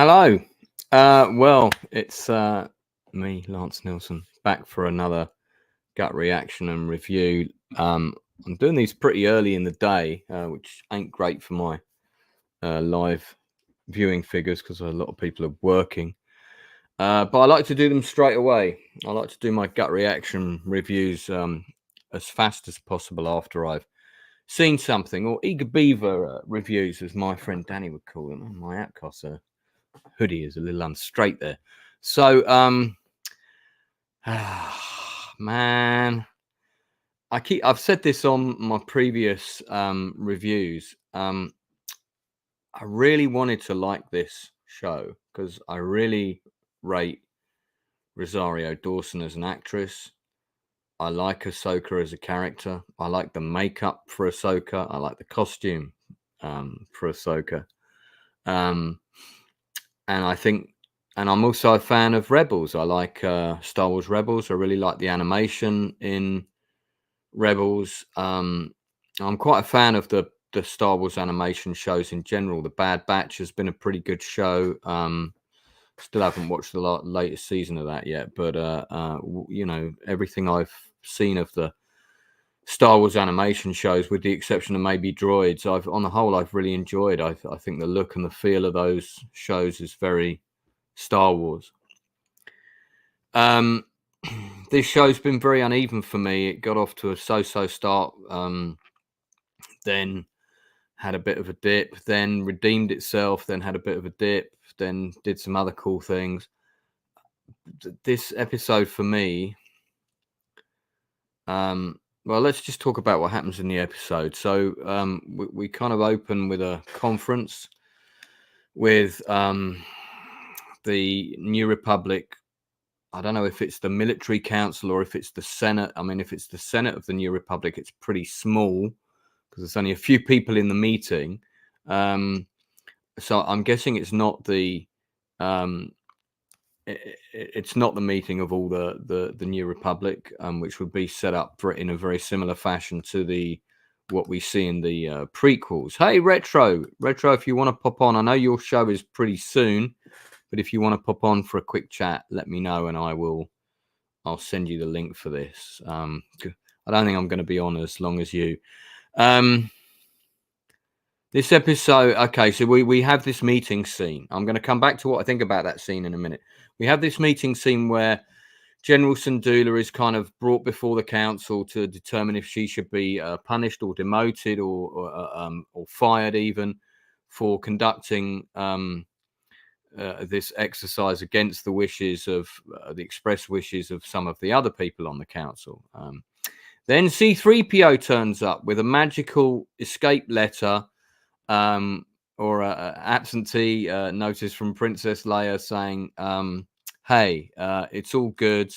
Hello. Well, it's me, Lance Nielsen, back for another gut reaction and review. I'm doing these pretty early in the day, which ain't great for my live viewing figures because a lot of people are working. But I like to do them straight away. I like to do my gut reaction reviews as fast as possible after I've seen something, or eager beaver reviews, as my friend Danny would call them. My Outcasts hoodie is a little unstraight there. So, man, I've said this on my previous reviews. I really wanted to like this show because I really rate Rosario Dawson as an actress. I like Ahsoka as a character. I like the makeup for Ahsoka. I like the costume for Ahsoka. And I'm also a fan of Rebels. I like Star Wars Rebels. I really like the animation in Rebels. I'm quite a fan of the Star Wars animation shows in general. The Bad Batch has been a pretty good show. Still haven't watched the latest season of that yet, but you know, everything I've seen of the Star Wars animation shows, with the exception of maybe Droids, on the whole I've really enjoyed. I think the look and the feel of those shows is very Star Wars. This show's been very uneven for me. It got off to a so-so start, then had a bit of a dip, then redeemed itself, then had a bit of a dip, then did some other cool things. This episode for me, well, let's just talk about what happens in the episode. So we kind of open with a conference with the New Republic. I don't know if it's the military council or if it's the Senate. I mean, if it's the Senate of the New Republic, it's pretty small because there's only a few people in the meeting. So I'm guessing it's not the it's not the meeting of all the New Republic, which would be set up in a very similar fashion to what we see in the prequels. Hey, Retro, if you want to pop on, I know your show is pretty soon, but if you want to pop on for a quick chat, let me know and I'll send you the link for this. I don't think I'm going to be on as long as you. This episode, okay, so we have this meeting scene. I'm going to come back to what I think about that scene in a minute. We have this meeting scene where General Syndulla is kind of brought before the council to determine if she should be punished or demoted or fired even for conducting this exercise against the wishes of the express wishes of some of the other people on the council. Then C-3PO turns up with a magical escape letter or a absentee notice from Princess Leia saying, hey, it's all good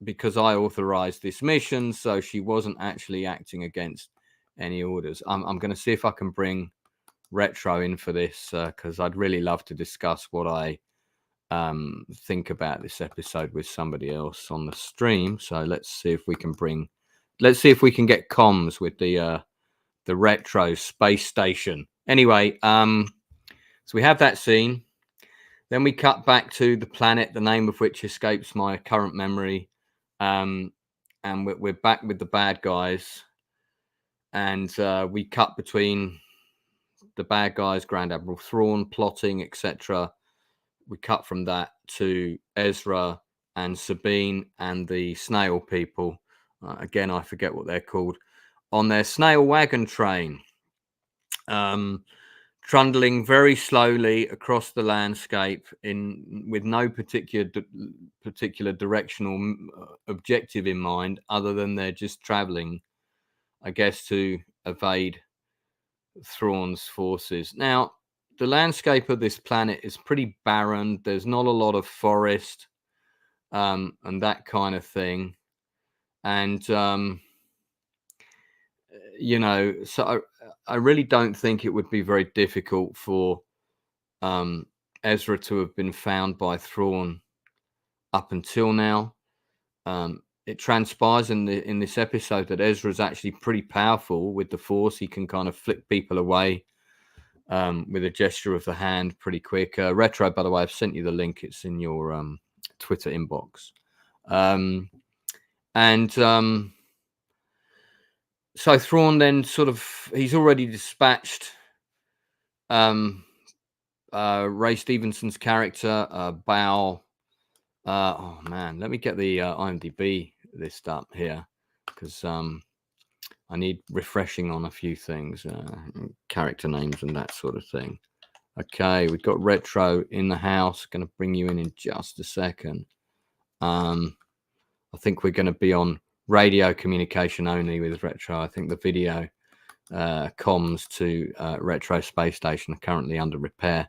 because I authorized this mission, so she wasn't actually acting against any orders. I'm going to see if I can bring Retro in for this because I'd really love to discuss what I think about this episode with somebody else on the stream. So let's see if we can get comms with the Retro space station. Anyway, so we have that scene. Then we cut back to the planet, the name of which escapes my current memory. And we're back with the bad guys. And we cut between the bad guys, Grand Admiral Thrawn, plotting, etc. We cut from that to Ezra and Sabine and the Snail people. Again, I forget what they're called. On their Snail wagon train, trundling very slowly across the landscape with no particular directional objective in mind, other than they're just traveling, I guess, to evade Thrawn's forces. Now, the landscape of this planet is pretty barren. There's not a lot of forest and that kind of thing. And you know, so I really don't think it would be very difficult for Ezra to have been found by Thrawn up until now. It transpires in this episode that Ezra is actually pretty powerful with the Force. He can kind of flick people away with a gesture of the hand, pretty quick. Retro, by the way, I've sent you the link. It's in your Twitter inbox. So Thrawn then sort of, he's already dispatched Ray Stevenson's character, Bow. Oh man, let me get the IMDb list up here, because I need refreshing on a few things, character names and that sort of thing. Okay, we've got Retro in the house. Going to bring you in just a second. I think we're going to be on radio communication only with Retro. I think the video comms to Retro space station are currently under repair,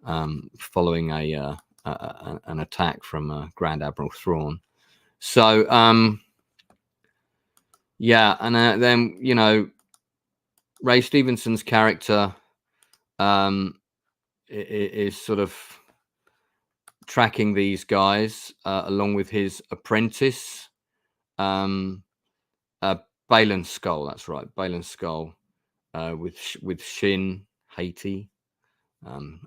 following an attack from Grand Admiral Thrawn. So yeah, and then, you know, Ray Stevenson's character is sort of tracking these guys along with his apprentice, Baylan Skull. That's right, Baylan Skull, with Shin Haiti.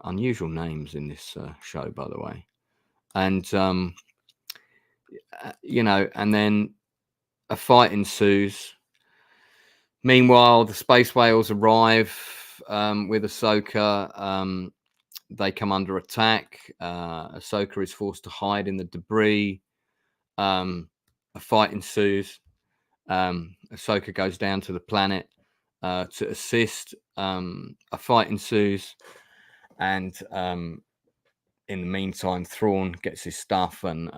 Unusual names in this show, by the way. And you know, and then a fight ensues. Meanwhile, the space whales arrive with Ahsoka. They come under attack. Ahsoka is forced to hide in the debris. A fight ensues. Ahsoka goes down to the planet to assist. A fight ensues. And in the meantime, Thrawn gets his stuff and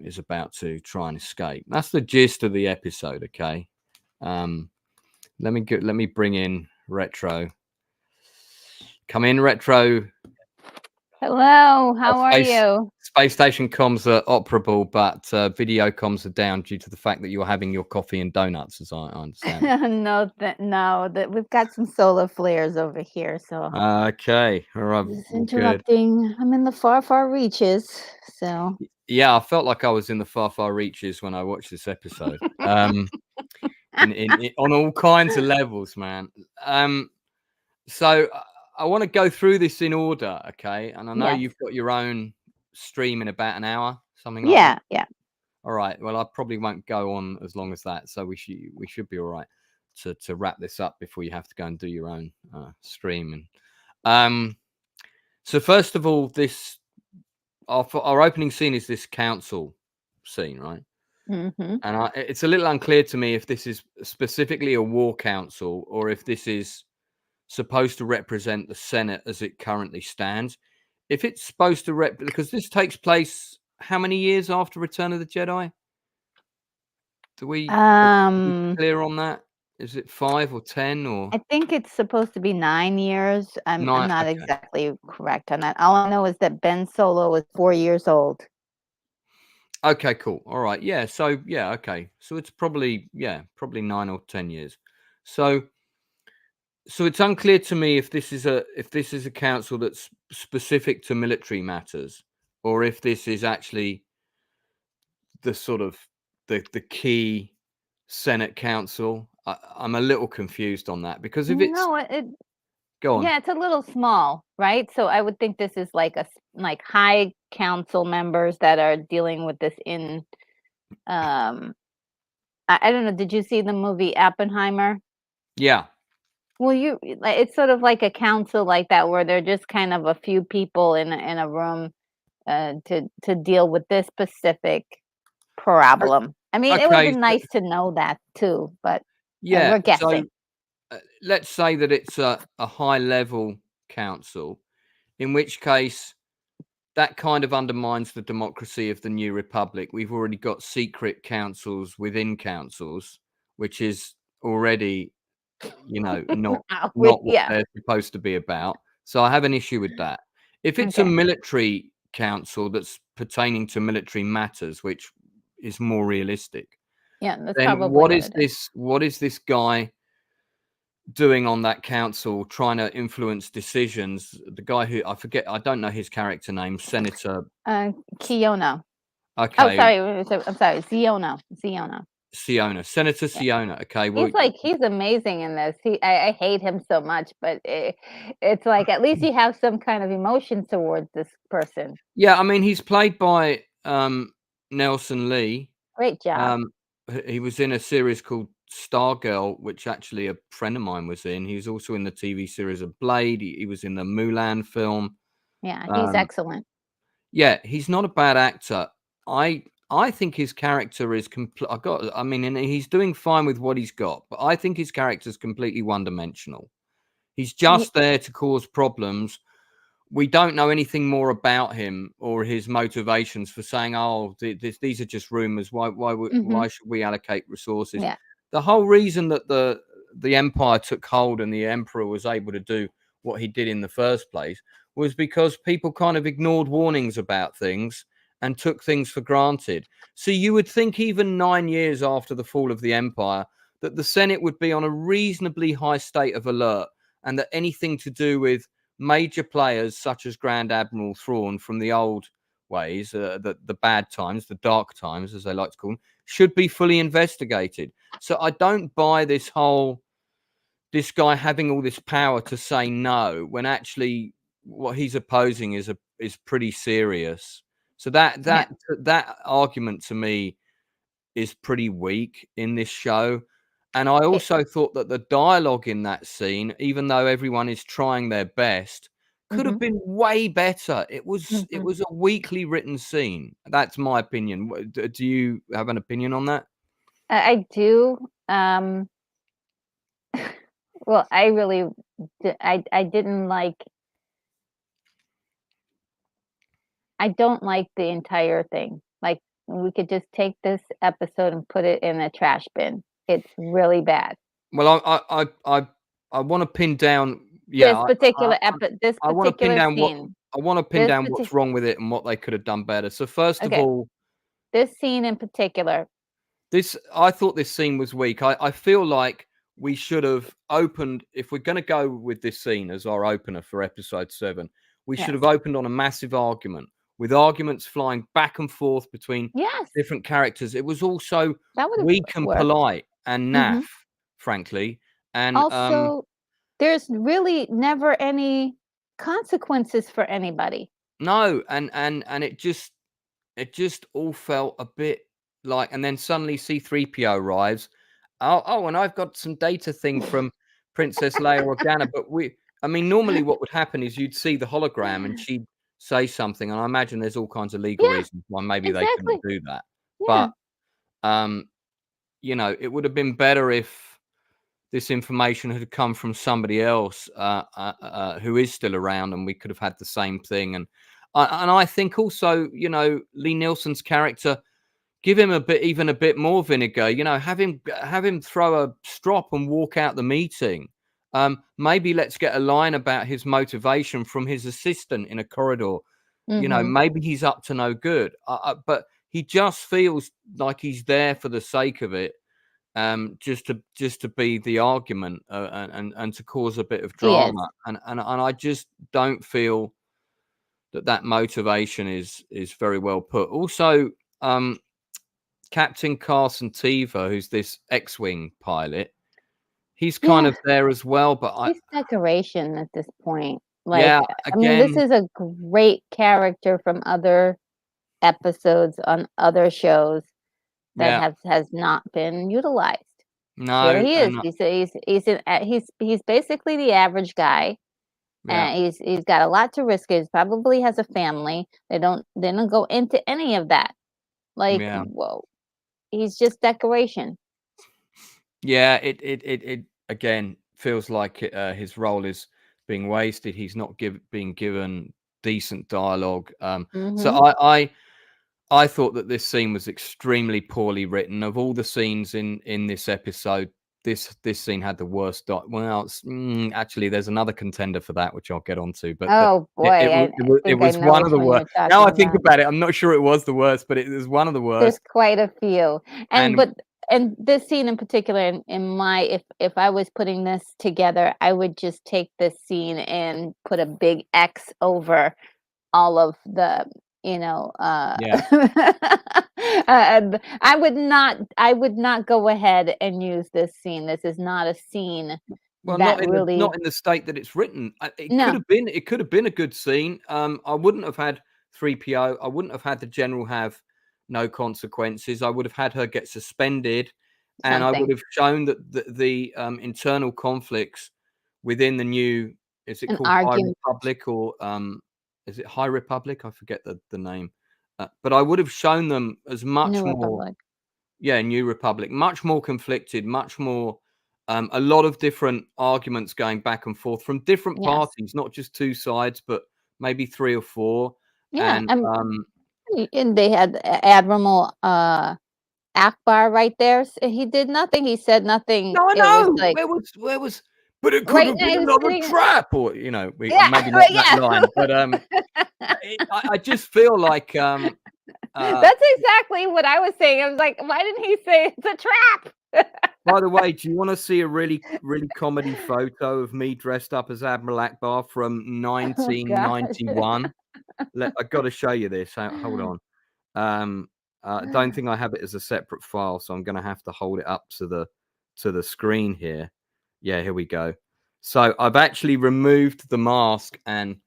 is about to try and escape. That's the gist of the episode, okay? Let me bring in Retro. Come in, Retro. Hello, how are you? Space station comms are operable, but video comms are down due to the fact that you're having your coffee and donuts, as I understand. No, we've got some solar flares over here, so okay, all right. Interrupting. Good. I'm in the far reaches, so yeah, I felt like I was in the far reaches when I watched this episode. on all kinds of levels, man. So I want to go through this in order, okay? And I know you've got your own stream in about an hour, something like that. Yeah. All right. Well, I probably won't go on as long as that, so we should be all right to wrap this up before you have to go and do your own stream. And so first of all, our opening scene is this council scene, right? Mm-hmm. And it's a little unclear to me if this is specifically a war council or if this is supposed to represent the Senate as it currently stands. If it's supposed to because this takes place how many years after Return of the Jedi? Are we clear on that? Is it 5 or 10 or? I think it's supposed to be 9 years. I'm not exactly correct on that. All I know is that Ben Solo is 4 years old. Okay, cool. All right. Yeah. So yeah. Okay. So it's probably 9 or 10 years. So it's unclear to me if this is a council that's specific to military matters, or if this is actually the sort of the key Senate council. I'm a little confused on that, because if it's go on. Yeah, it's a little small, right? So I would think this is like high council members that are dealing with this in I don't know, did you see the movie Oppenheimer? Yeah. Well, it's sort of like a council like that, where they're just kind of a few people in a room to deal with this specific problem. I mean, it would have been nice to know that too, but we're guessing. So, let's say that it's a high level council, in which case that kind of undermines the democracy of the New Republic. We've already got secret councils within councils, which is already, not what they're supposed to be about. So I have an issue with that. If it's a military council that's pertaining to military matters, which is more realistic, that's then probably what is this guy doing on that council, trying to influence decisions? The guy who I don't know his character name, Senator Kiyono. Okay. Oh, sorry. I'm sorry. Ziono. Senator Siona. Okay, well, he's amazing in this. I hate him so much, but it's like at least you have some kind of emotion towards this person. Yeah, I mean, he's played by Nelson Lee. Great job. He was in a series called Stargirl, which actually a friend of mine was in. He was also in the TV series of Blade. He was in the Mulan film. Yeah, he's excellent. Yeah, he's not a bad actor. I think his character is and he's doing fine with what he's got, but I think his character is completely one-dimensional. He's just there to cause problems. We don't know anything more about him or his motivations for saying, "Oh, these are just rumors. Why should we allocate resources?" Yeah. The whole reason that the empire took hold and the emperor was able to do what he did in the first place was because people kind of ignored warnings about things and took things for granted. So you would think even 9 years after the fall of the empire that the Senate would be on a reasonably high state of alert, and that anything to do with major players such as Grand Admiral Thrawn from the old ways, the bad times, the dark times, as they like to call them, should be fully investigated. So I don't buy this guy having all this power to say no when actually what he's opposing is pretty serious. So that argument to me is pretty weak in this show. And I also thought that the dialogue in that scene, even though everyone is trying their best, could have been way better. It was a weakly written scene. That's my opinion. Do you have an opinion on that? I do. Well, I really, I didn't like. I don't like the entire thing. Like, we could just take this episode and put it in a trash bin. It's really bad. Well, I want to pin down. This particular I want to pin down scene. what's wrong with it and what they could have done better. So first of all, this scene in particular. I thought this scene was weak. I feel like we should have opened, if we're going to go with this scene as our opener for episode 7, we should have opened on a massive argument, with arguments flying back and forth between different characters. It was also weak and polite and naff, frankly. And also, there's really never any consequences for anybody. No, and it just all felt a bit like, and then suddenly C-3PO arrives. Oh, and I've got some data thing from Princess Leia Organa, but normally what would happen is you'd see the hologram and she'd say something, and I imagine there's all kinds of legal reasons why maybe they couldn't do that. But it would have been better if this information had come from somebody else who is still around, and we could have had the same thing. And I think also, Lee Nielsen's character, give him even a bit more vinegar. Have him throw a strop and walk out the meeting. Maybe let's get a line about his motivation from his assistant in a corridor. Maybe he's up to no good, but he just feels like he's there for the sake of it, just to be the argument and to cause a bit of drama. And I just don't feel that motivation is very well put. Also, Captain Carson Teva, who's this X-Wing pilot, he's kind of there as well, but he's decoration at this point. Like, this is a great character from other episodes on other shows that has not been utilized. No, here he is. He's basically the average guy. And he's got a lot to risk. He probably has a family. They don't go into any of that. Like, whoa, he's just decoration. Yeah, it again feels like his role is being wasted. He's not being given decent dialogue. So I thought that this scene was extremely poorly written. Of all the scenes in this episode, this scene had the worst. Actually, there's another contender for that, which I'll get onto. But it was one of the worst. Now I think about it, I'm not sure it was the worst, but it was one of the worst. There's quite a few, and this scene in particular, if I was putting this together, I would just take this scene and put a big X over all of the Yeah. I would not go ahead and use this scene. This is not a scene Well, that really. not in the state that it's written. It No. could have been a good scene. I wouldn't have had 3PO. I wouldn't have had the general have no consequences. I would have had her get suspended, and I would have shown that the internal conflicts within the new, is it called High Republic, or is it High Republic? I forget the name. But I would have shown them as much New more. Republic. Yeah, New Republic, much more conflicted, much more, a lot of different arguments going back and forth from different parties, not just two sides, but maybe 3 or 4. Yeah, And they had Admiral Akbar right there. He did nothing. He said nothing. No, I know. Where was? But it could have been another trap, or maybe not that line. But I just feel like that's exactly what I was saying. I was like, why didn't he say it's a trap? By the way, do you want to see a really, really comedy photo of me dressed up as Admiral Akbar from 1991? I've got to show you this. Hold on. I don't think I have it as a separate file, so I'm going to have to hold it up to the screen here. Yeah, here we go. So I've actually removed the mask and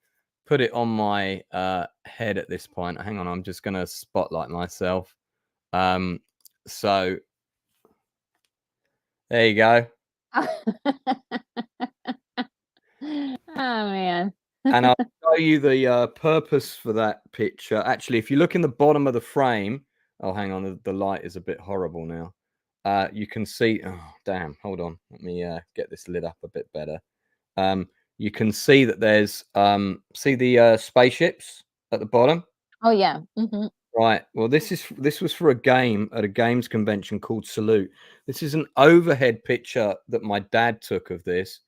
put it on my head at this point. Hang on, I'm just going to spotlight myself. So there you go. Oh man. And I'll show you the purpose for that picture. Actually, if you look in the bottom of the frame, oh, hang on, the light is a bit horrible now. You can see, oh, damn, hold on. Let me get this lit up a bit better. You can see that there's, see the spaceships at the bottom? Oh, yeah. Mm-hmm. Right. Well, this was for a game at a games convention called Salute. This is an overhead picture that my dad took of this.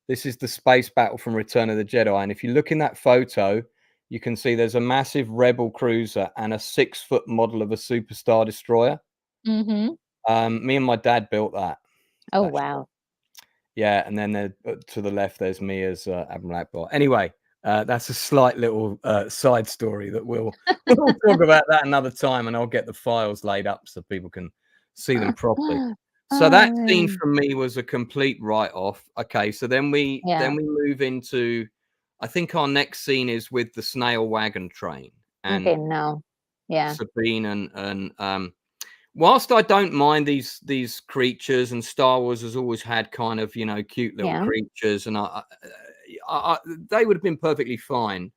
This is the space battle from Return of the Jedi. And if you look in that photo, you can see there's a massive Rebel cruiser and a 6-foot model of a Superstar Destroyer. Mm-hmm. Me and my dad built that. Oh, wow. Yeah. And then to the left, there's me as Admiral Akbar. Anyway, that's a slight little side story that we'll talk about that another time, and I'll get the files laid up so people can see them properly. So that scene for me was a complete write-off. Okay, so then we move into, I think our next scene is with the Snail wagon train. And Sabine and whilst I don't mind these creatures, and Star Wars has always had kind of, cute little creatures, and they would have been perfectly fine.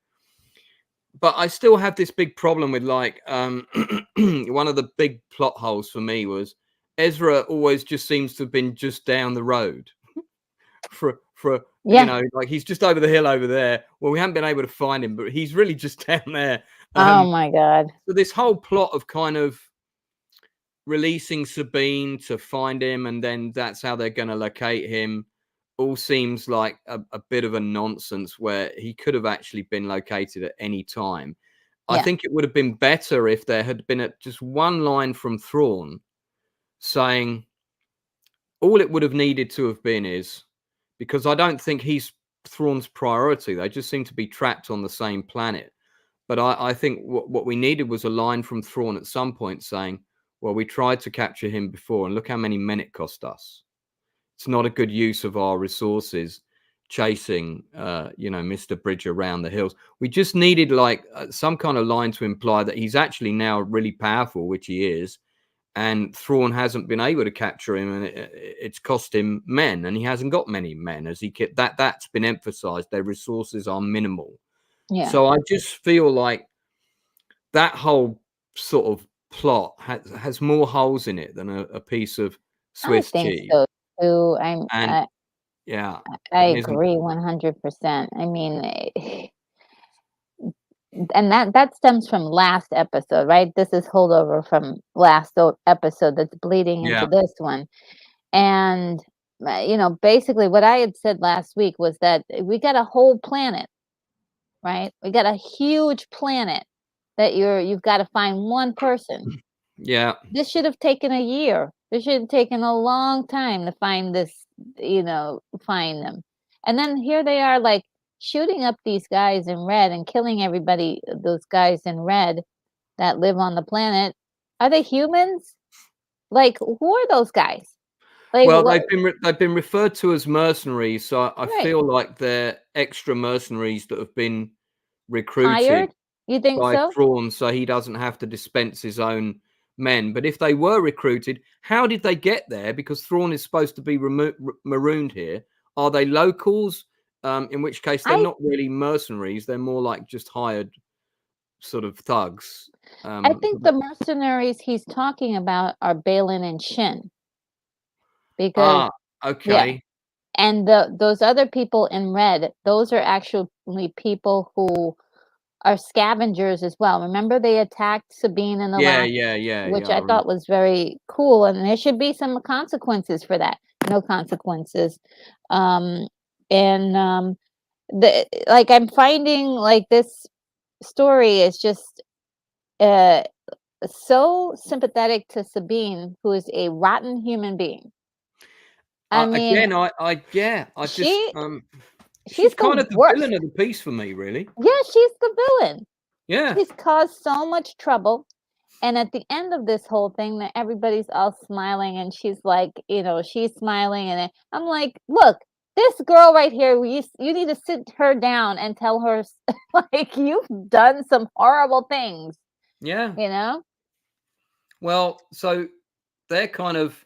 But I still have this big problem with, like, one of the big plot holes for me was Ezra always just seems to have been just down the road for like he's just over the hill over there. Well, we haven't been able to find him, but he's really just down there. Oh my God. So this whole plot of kind of releasing Sabine to find him, and then that's how they're going to locate him, all seems like a bit of a nonsense, where he could have actually been located at any time. I think it would have been better if there had been just one line from Thrawn saying, all it would have needed to have been is, because I don't think he's Thrawn's priority. They just seem to be trapped on the same planet. But I think what we needed was a line from Thrawn at some point saying, well, we tried to capture him before, and look how many men it cost us. It's not a good use of our resources chasing, Mr. Bridge around the hills. We just needed like some kind of line to imply that he's actually now really powerful, which he is. And Thrawn hasn't been able to capture him, and it's cost him men, and he hasn't got many men. That's been emphasized. Their resources are minimal. Yeah. So I just feel like that whole sort of plot has more holes in it than a piece of Swiss cheese. So too. I agree 100%. I mean, and that stems from last episode, right? This is holdover from last episode that's bleeding into this one. And basically what I had said last week was that we got a whole planet, right? We got a huge planet that you've got to find one person. Yeah. This should have taken a year. This should have taken a long time to find this, find them. And then here they are, like, shooting up these guys in red and killing everybody, those guys in red that live on the planet, are they humans? Like, who are those guys? Like, well, they've been referred to as mercenaries, so I right. feel like they're extra mercenaries that have been recruited Hired? You think by so? Thrawn, so he doesn't have to dispense his own men. But if they were recruited, how did they get there? Because Thrawn is supposed to be marooned here. Are they locals? In which case, they're not really mercenaries. They're more like just hired sort of thugs. I think the mercenaries he's talking about are Balin and Shin. Because okay. Yeah. And those other people in red, those are actually people who are scavengers as well. Remember they attacked Sabine in the last, which I thought was very cool, and there should be some consequences for that. No consequences. I'm finding like this story is just so sympathetic to Sabine, who is a rotten human being. I mean, again, she's kind of the worst villain of the piece for me, really. Yeah, she's the villain. Yeah, she's caused so much trouble, and at the end of this whole thing, that everybody's all smiling, and she's like, she's smiling, and I'm like, look, this girl right here, you need to sit her down and tell her, like, you've done some horrible things. Yeah. Well, so they're kind of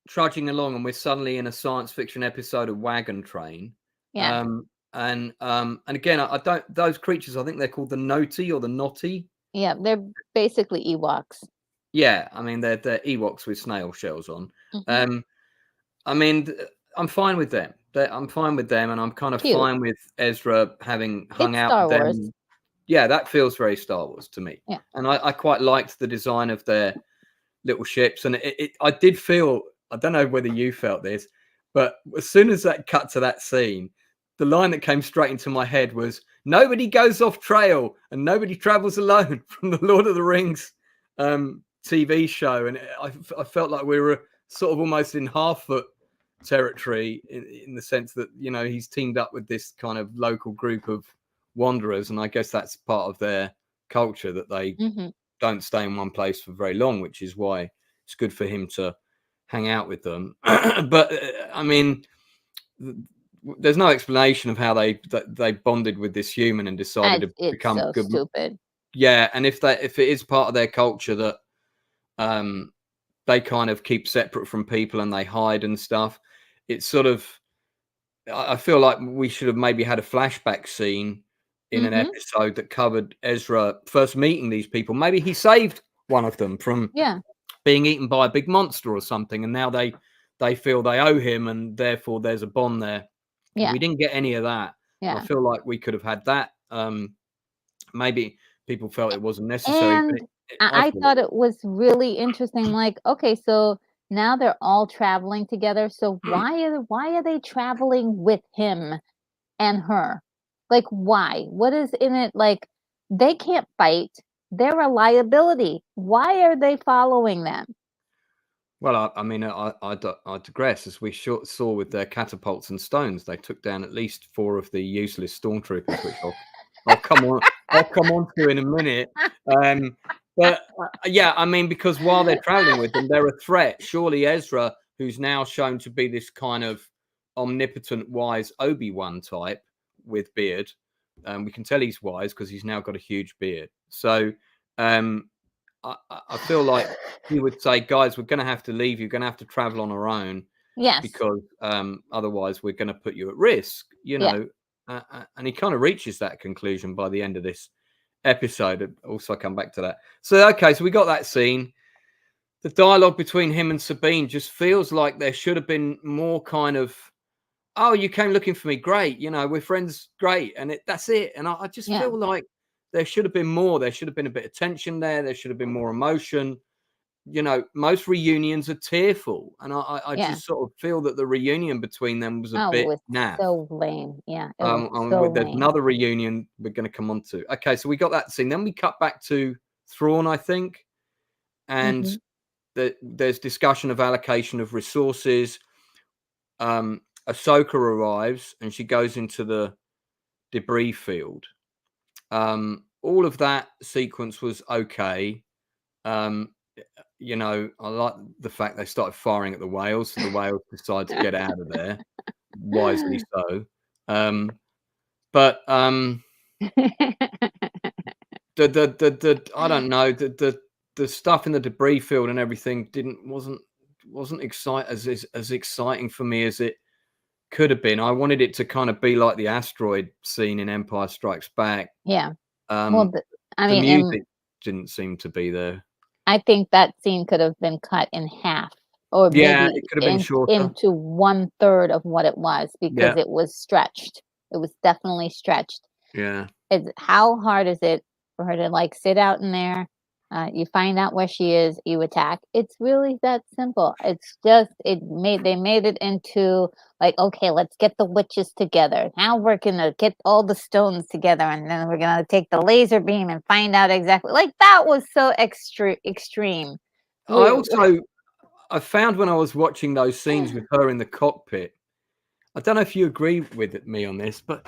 trudging along, and we're suddenly in a science fiction episode of Wagon Train. Yeah. And again, I don't. Those creatures, I think they're called the Noti or the Noti. Yeah, they're basically Ewoks. Yeah, I mean they're Ewoks with snail shells on. I mean, I'm fine with them. I'm fine with them, and I'm kind of fine with Ezra having hung out with them. Wars. Yeah, that feels very Star Wars to me. Yeah. And I quite liked the design of their little ships, and I did feel. I don't know whether you felt this, but as soon as that cut to that scene, the line that came straight into my head was, "Nobody goes off trail and nobody travels alone," from the Lord of the Rings TV show. And I felt like we were sort of almost in Half-Foot territory in the sense that, he's teamed up with this kind of local group of wanderers. And I guess that's part of their culture, that they don't stay in one place for very long, which is why it's good for him to hang out with them. But I mean, there's no explanation of how they bonded with this human and decided to become so good. Stupid. Yeah, and if it is part of their culture that they kind of keep separate from people and they hide and stuff, it's sort of, I feel like we should have maybe had a flashback scene in an episode that covered Ezra first meeting these people. Maybe he saved one of them from being eaten by a big monster or something, and now they feel they owe him, and therefore there's a bond there. Yeah. We didn't get any of that. Yeah. I feel like we could have had that. Maybe people felt it wasn't necessary. And I thought it was really interesting. Like, okay, so now they're all traveling together. So why are they traveling with him and her? Like, why? What is in it? Like, they can't fight. They're a liability. Why are they following them? Well, I mean, I digress. As we saw with their catapults and stones, they took down at least 4 of the useless stormtroopers, which I'll come on to in a minute. But yeah, I mean, because while they're traveling with them, they're a threat. Surely Ezra, who's now shown to be this kind of omnipotent, wise Obi-Wan type with beard, we can tell he's wise because he's now got a huge beard. So I feel like he would say, guys, we're going to have to leave. You're going to have to travel on our own. Yes. Because otherwise we're going to put you at risk, and he kind of reaches that conclusion by the end of this episode. Also, I come back to that. So, okay, so we got that scene. The dialogue between him and Sabine just feels like there should have been more kind of, oh, you came looking for me. Great. We're friends. Great. And that's it. And I just feel like there should have been more. There should have been a bit of tension there. There should have been more emotion. Most reunions are tearful, and I just sort of feel that the reunion between them was a bit naff. So lame. Yeah. There's another reunion we're going to come on to. Okay, so we got that scene. Then we cut back to Thrawn, I think, and there's discussion of allocation of resources. Ahsoka arrives, and she goes into the debris field. All of that sequence was okay. You know, I like the fact they started firing at the whales, so the whales decided to get out of there, wisely so. But the I don't know, the stuff in the debris field and everything wasn't as exciting for me as it could have been. I wanted it to kind of be like the asteroid scene in Empire Strikes Back. Yeah. Well, the music didn't seem to be there. I think that scene could have been cut in half, or Yeah, maybe it could have been shorter. into 1/3 of what it was, because it was stretched. It was definitely stretched. Yeah. How hard is it for her to like sit out in there? You find out where she is, you attack. It's really that simple. It's just they made it into like, okay, let's get the witches together. Now we're gonna get all the stones together, and then we're gonna take the laser beam and find out exactly. Like that was so extreme. I found when I was watching those scenes with her in the cockpit, I don't know if you agree with me on this, but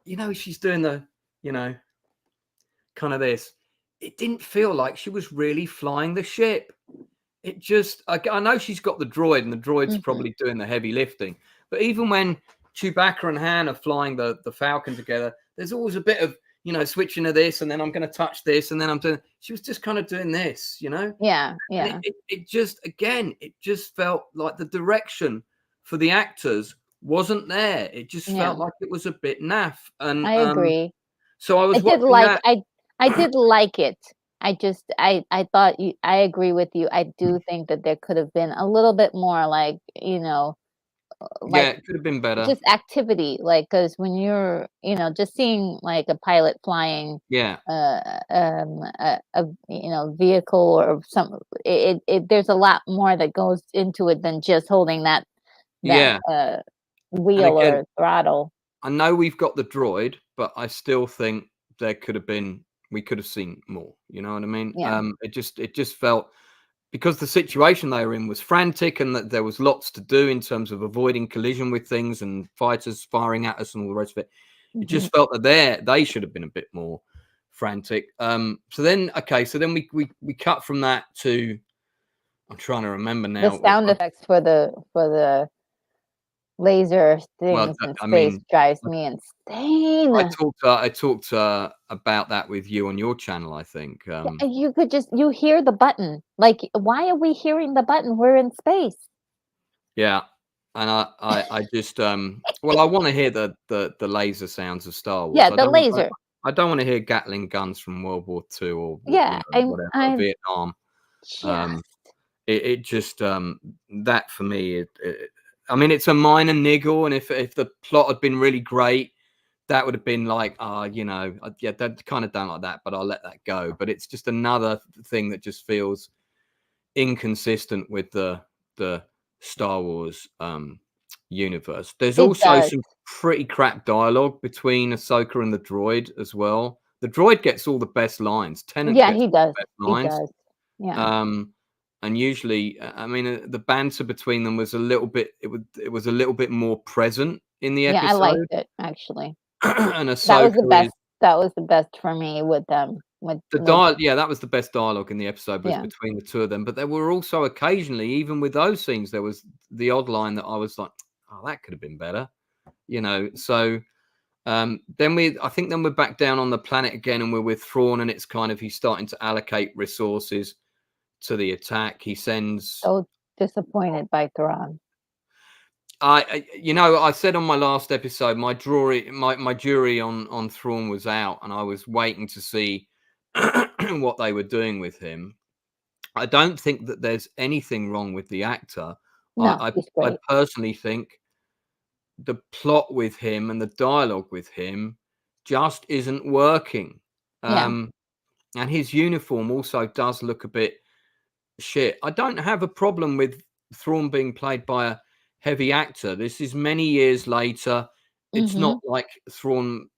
you know, she's doing the, you know, kind of this. It didn't feel like she was really flying the ship. It just, I know she's got the droid, and the droid's probably doing the heavy lifting. But even when Chewbacca and Han are flying the Falcon together, there's always a bit of, you know, switching to this, and then I'm going to touch this, and then I'm doing. She was just kind of doing this, you know. Yeah, yeah. It just felt like the direction for the actors wasn't there. It just felt like it was a bit naff. And I agree. So I was. I did like it. I thought I agree with you. I do think that there could have been a little bit more, like, you know, like, it could have been better. Just activity, like, because when you're, you know, just seeing like a pilot flying, a you know, vehicle or some, there's a lot more that goes into it than just holding that wheel or throttle. I know we've got the droid, but I still think we could have seen more. You know what I mean? Yeah. It just felt, because the situation they were in was frantic, and that there was lots to do in terms of avoiding collision with things and fighters firing at us and all the rest of it. It just felt that they should have been a bit more frantic. So then we cut from that to, I'm trying to remember now. The sound effects for the laser things in space drives me insane. I talked about that with you on your channel, I think. You could you hear the button. Like, why are we hearing the button? We're in space. Yeah. And I just well, I want to hear the laser sounds of Star Wars. Yeah, the laser. I don't want to hear Gatling guns from World War II or Vietnam. It just that for me, I mean, it's a minor niggle, and if the plot had been really great, that would have been like, you know, that kind of don't like that, but I'll let that go. But it's just another thing that just feels inconsistent with the Star Wars universe. There's also some pretty crap dialogue between Ahsoka and the droid as well. The droid gets all the best lines. Tennant gets he does. The best lines. He does. Yeah. And usually, I mean, the banter between them was a little bit. It was a little bit more present in the episode. Yeah, I liked it actually. And Ahsoka that was the best for me with them. That was the best dialogue in the episode, was between the two of them. But there were also occasionally, even with those scenes, there was the odd line that I was like, "Oh, that could have been better," you know. So then we're back down on the planet again, and we're with Thrawn, and it's kind of, he's starting to allocate resources to the attack. He sends. So disappointed by Thrawn. You know, I said on my last episode, my jury on Thrawn was out, and I was waiting to see what they were doing with him. I don't think that there's anything wrong with the actor. No, I personally think the plot with him and the dialogue with him just isn't working. And his uniform also does look a bit shit. I don't have a problem with Thrawn being played by a heavy actor. This is many years later. It's not like Thrawn,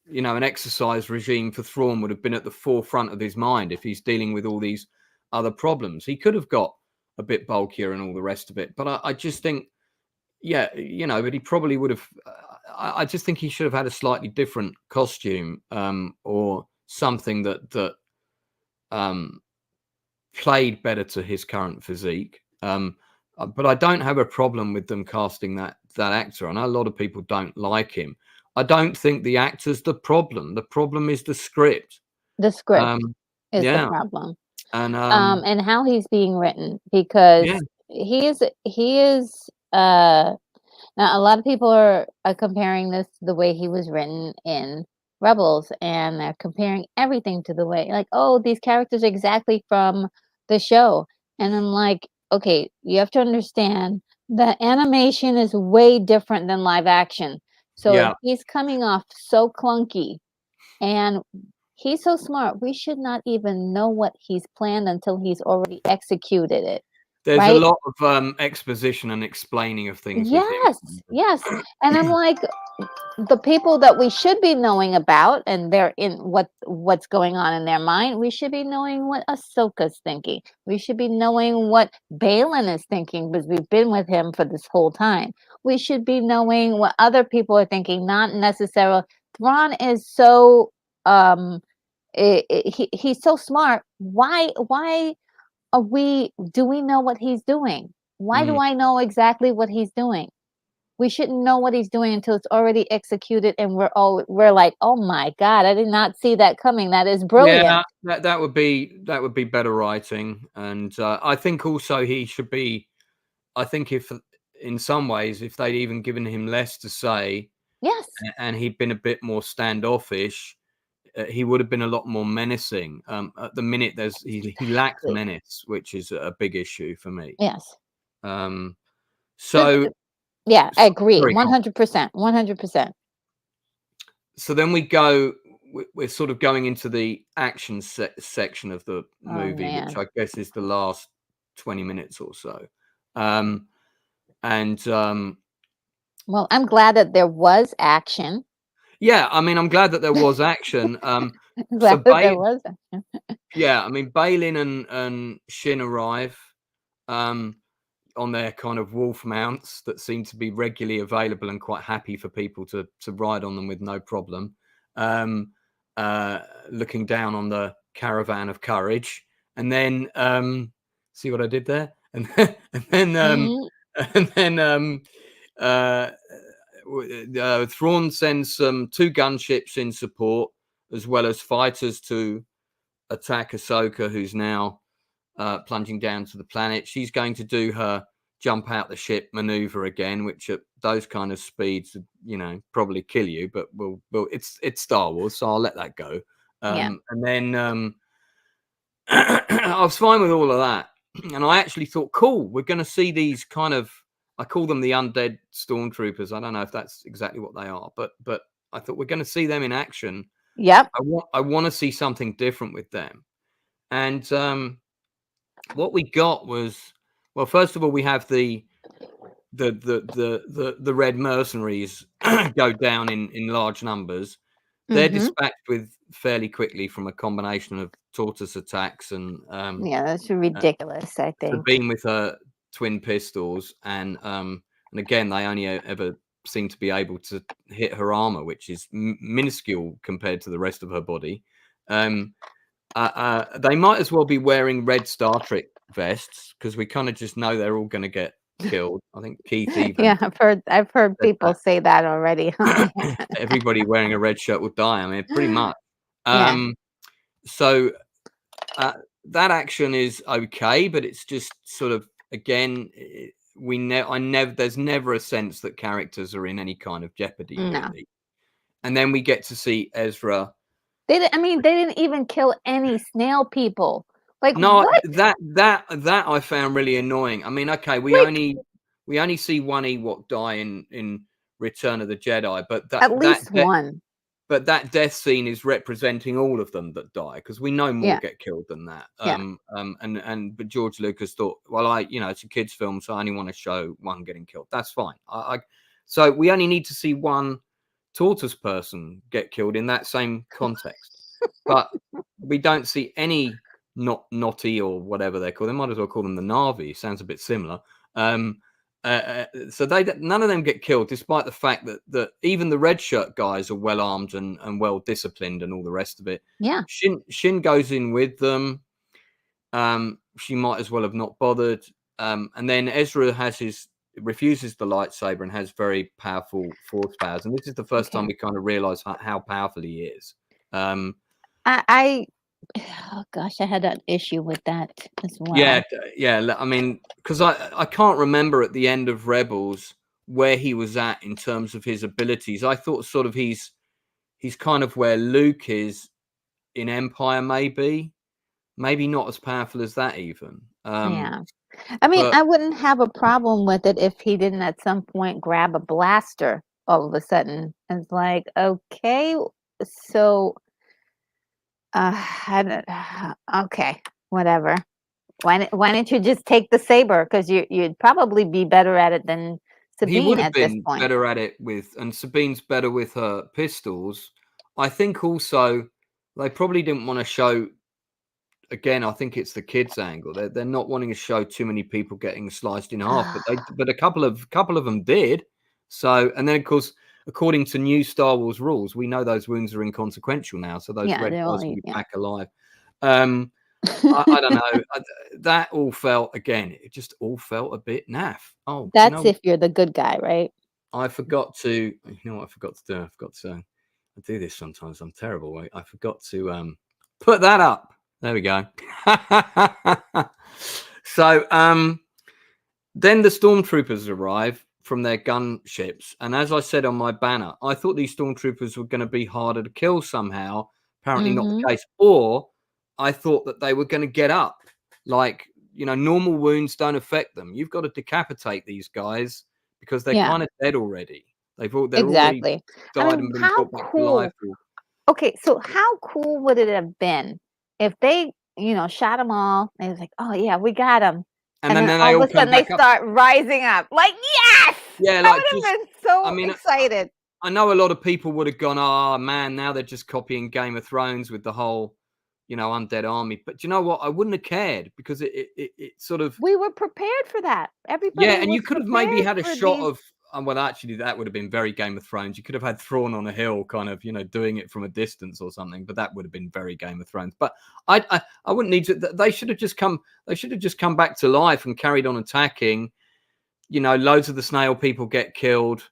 you know, an exercise regime for Thrawn would have been at the forefront of his mind if he's dealing with all these other problems. He could have got a bit bulkier and all the rest of it. But I just think, yeah, you know, but he probably would have, I just think he should have had a slightly different costume, or something that played better to his current physique. But I don't have a problem with them casting that actor. I know a lot of people don't like him. I don't think the actor's the problem. The problem is the script. The script is the problem, and how he's being written, because he is. Now, a lot of people are comparing this to the way he was written in Rebels, and they're comparing everything to the way, like, oh, these characters are exactly from the show. And I'm like, okay, you have to understand the animation is way different than live action. So if he's coming off so clunky and he's so smart, we should not even know what he's planned until he's already executed it. There's a lot of exposition and explaining of things. Yes. And I'm like, the people that we should be knowing about, and they're in what's going on in their mind, we should be knowing what Ahsoka's thinking. We should be knowing what Baylan is thinking, because we've been with him for this whole time. We should be knowing what other people are thinking, not necessarily. Thrawn is so he's so smart. Why do we know what he's doing? Why do I know exactly what he's doing? We shouldn't know what he's doing until it's already executed, and we're like, oh my God, I did not see that coming. That is brilliant. Yeah, that would be better writing. And I think also he should be, I think if in some ways, if they'd even given him less to say, and he'd been a bit more standoffish, he would have been a lot more menacing. At the minute, he lacks menace, which is a big issue for me. So yeah, I agree, 100%, 100%. So then we're sort of going into the action section of the movie, which I guess is the last 20 minutes or so. Well, I'm glad that there was action. Yeah, I mean, I'm glad that there was action. There was action. Yeah, I mean, Baylan and Shin arrive on their kind of wolf mounts that seem to be regularly available and quite happy for people to ride on them with no problem. Looking down on the caravan of courage, and then see what I did there, and then Thrawn sends 2 gunships in support, as well as fighters to attack Ahsoka, who's now plunging down to the planet. She's going to do her jump out the ship maneuver again, which at those kind of speeds, probably kill you, but it's Star Wars, so I'll let that go. And then I was fine with all of that, and I actually thought, cool, we're going to see these kind of, I call them the undead stormtroopers. I don't know if that's exactly what they are, but I thought we're going to see them in action. Yep. I want to see something different with them. And what we got was, well, first of all, we have the red mercenaries go down in large numbers. They're dispatched with fairly quickly from a combination of tortoise attacks and that's ridiculous. I think Sabine with her twin pistols, and again they only ever seem to be able to hit her armor, which is minuscule compared to the rest of her body. They might as well be wearing red Star Trek vests, because we kind of just know they're all going to get killed. I think Keith even. I've heard people say that already. Everybody wearing a red shirt will die. I mean, pretty much. So that action is okay, but it's just sort of, again, there's never a sense that characters are in any kind of jeopardy, really. And then we get to see Ezra. They didn't even kill any Snail people. Like, no, what? that I found really annoying. I mean, okay, we only see one Ewok die in Return of the Jedi, but at least one. But that death scene is representing all of them that die, because we know more get killed than that. But George Lucas thought, well, it's a kids' film, so I only want to show one getting killed. That's fine. So we only need to see one tortoise person get killed in that same context, but we don't see any naughty or whatever they're called. They might as well call them the Na'vi. Sounds a bit similar. So none of them get killed, despite the fact that even the red shirt guys are well armed and well disciplined and all the rest of it. Yeah. Shin goes in with them. She might as well have not bothered. And then Ezra refuses the lightsaber and has very powerful force powers. And this is the first time we kind of realize how powerful he is. Oh gosh, I had an issue with that as well. Yeah. I mean, because I can't remember at the end of Rebels where he was at in terms of his abilities. I thought sort of he's kind of where Luke is in Empire, maybe not as powerful as that even. Yeah. I mean, I wouldn't have a problem with it if he didn't at some point grab a blaster all of a sudden. It's like, okay, so okay, whatever. Why didn't you just take the saber? Because you'd probably be better at it than Sabine. He would have at this been point. better at it and Sabine's better with her pistols. I think also they probably didn't want to show. Again, I think it's the kids' angle. They're not wanting to show too many people getting sliced in half, but a couple of them did. So, and then of course, according to new Star Wars rules, we know those wounds are inconsequential now. So those red guys will be back alive. I don't know. That all felt it just all felt a bit naff. Oh, that's if you're the good guy, right? I forgot to. You know what I forgot to do? I forgot to. I do this sometimes. I'm terrible. I forgot to put that up. There we go. So then the stormtroopers arrive from their gunships, and as I said on my banner, I thought these stormtroopers were going to be harder to kill somehow. Apparently not the case. Or I thought that they were going to get up. Like, normal wounds don't affect them. You've got to decapitate these guys because they're kind of dead already. They're already died and been brought back to life. Okay, so how cool would it have been if they, shot them all and it was like, oh yeah, we got them. And then all of a sudden they start rising up. Like, yes! Yeah, I would have been so excited. I know a lot of people would have gone, oh man, now they're just copying Game of Thrones with the whole, undead army. But you know what? I wouldn't have cared because it sort of... We were prepared for that. Everybody and you could have maybe had a shot of... Well, actually, that would have been very Game of Thrones. You could have had Thrawn on a hill kind of, doing it from a distance or something, but that would have been very Game of Thrones. But I wouldn't need to... They should have just come back to life and carried on attacking. Loads of the Snail people get killed.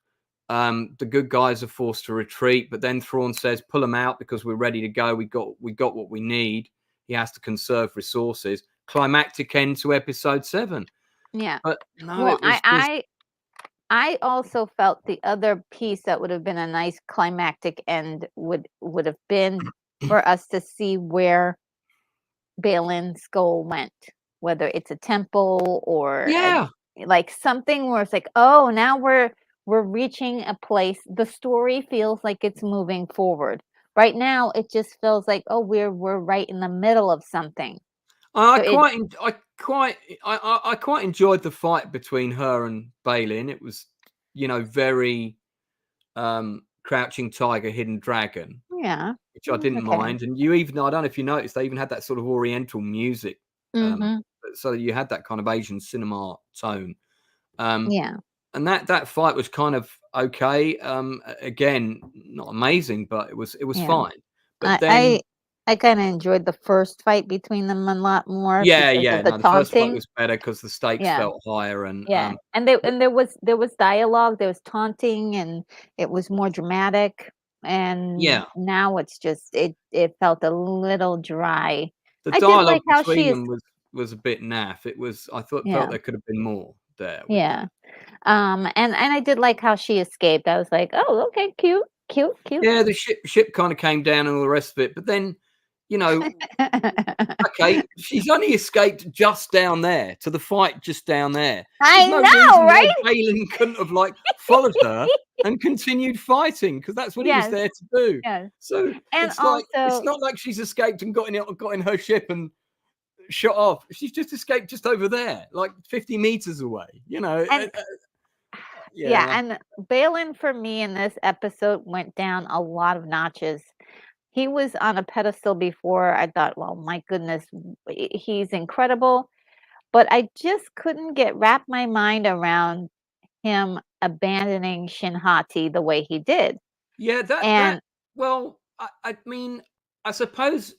The good guys are forced to retreat, but then Thrawn says, pull them out because we're ready to go. We got what we need. He has to conserve resources. Climactic end to episode 7. Yeah. But no, I also felt the other piece that would have been a nice climactic end would have been for us to see where Baylan Skoll went, whether it's a temple or like something where it's like, oh, now we're reaching a place. The story feels like it's moving forward. Right now, it just feels like, oh, we're right in the middle of something. I quite enjoyed the fight between her and Baylan. It was, very Crouching Tiger, Hidden Dragon. Yeah. Which I didn't mind. And I don't know if you noticed, they even had that sort of Oriental music. So you had that kind of Asian cinema tone. And that fight was kind of okay. Again, not amazing, but it was fine. But then I kind of enjoyed the first fight between them a lot more. The first fight was better because the stakes felt higher, and and there was dialogue, there was taunting, and it was more dramatic. And now it's just it felt a little dry. The dialogue between them was a bit naff. It was felt there could have been more there. Yeah. And I did like how she escaped. I was like, oh, okay, cute. Yeah, the ship kind of came down and all the rest of it, but then, okay, she's only escaped just down there to the fight just down there. I know, right? Baylan couldn't have followed her and continued fighting because that's what he was there to do. Yes. So it's not like she's escaped and got in her ship and shot off. She's just escaped just over there, like 50 meters away. And Baylan for me in this episode went down a lot of notches. He was on a pedestal before. I thought, well, my goodness, he's incredible. But I just couldn't wrap my mind around him abandoning Shinhati the way he did. Yeah, And well, I mean, I suppose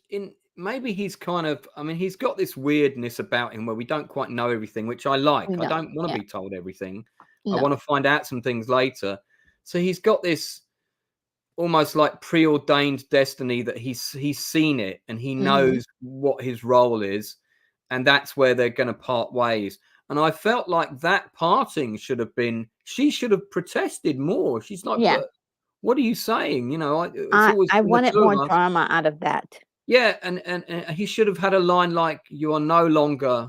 maybe he's kind of, I mean, he's got this weirdness about him where we don't quite know everything, which I like. I no, don't want to yeah, be told everything. I no, want to find out some things later. So he's got this almost like preordained destiny that he's seen it and he knows what his role is, and that's where they're going to part ways. And I felt like that parting should have been, she should have protested more. She's like, yeah. but what are you saying? You know, it's always I been the wanted two more of us. drama out of that. Yeah, and he should have had a line like, "You are no longer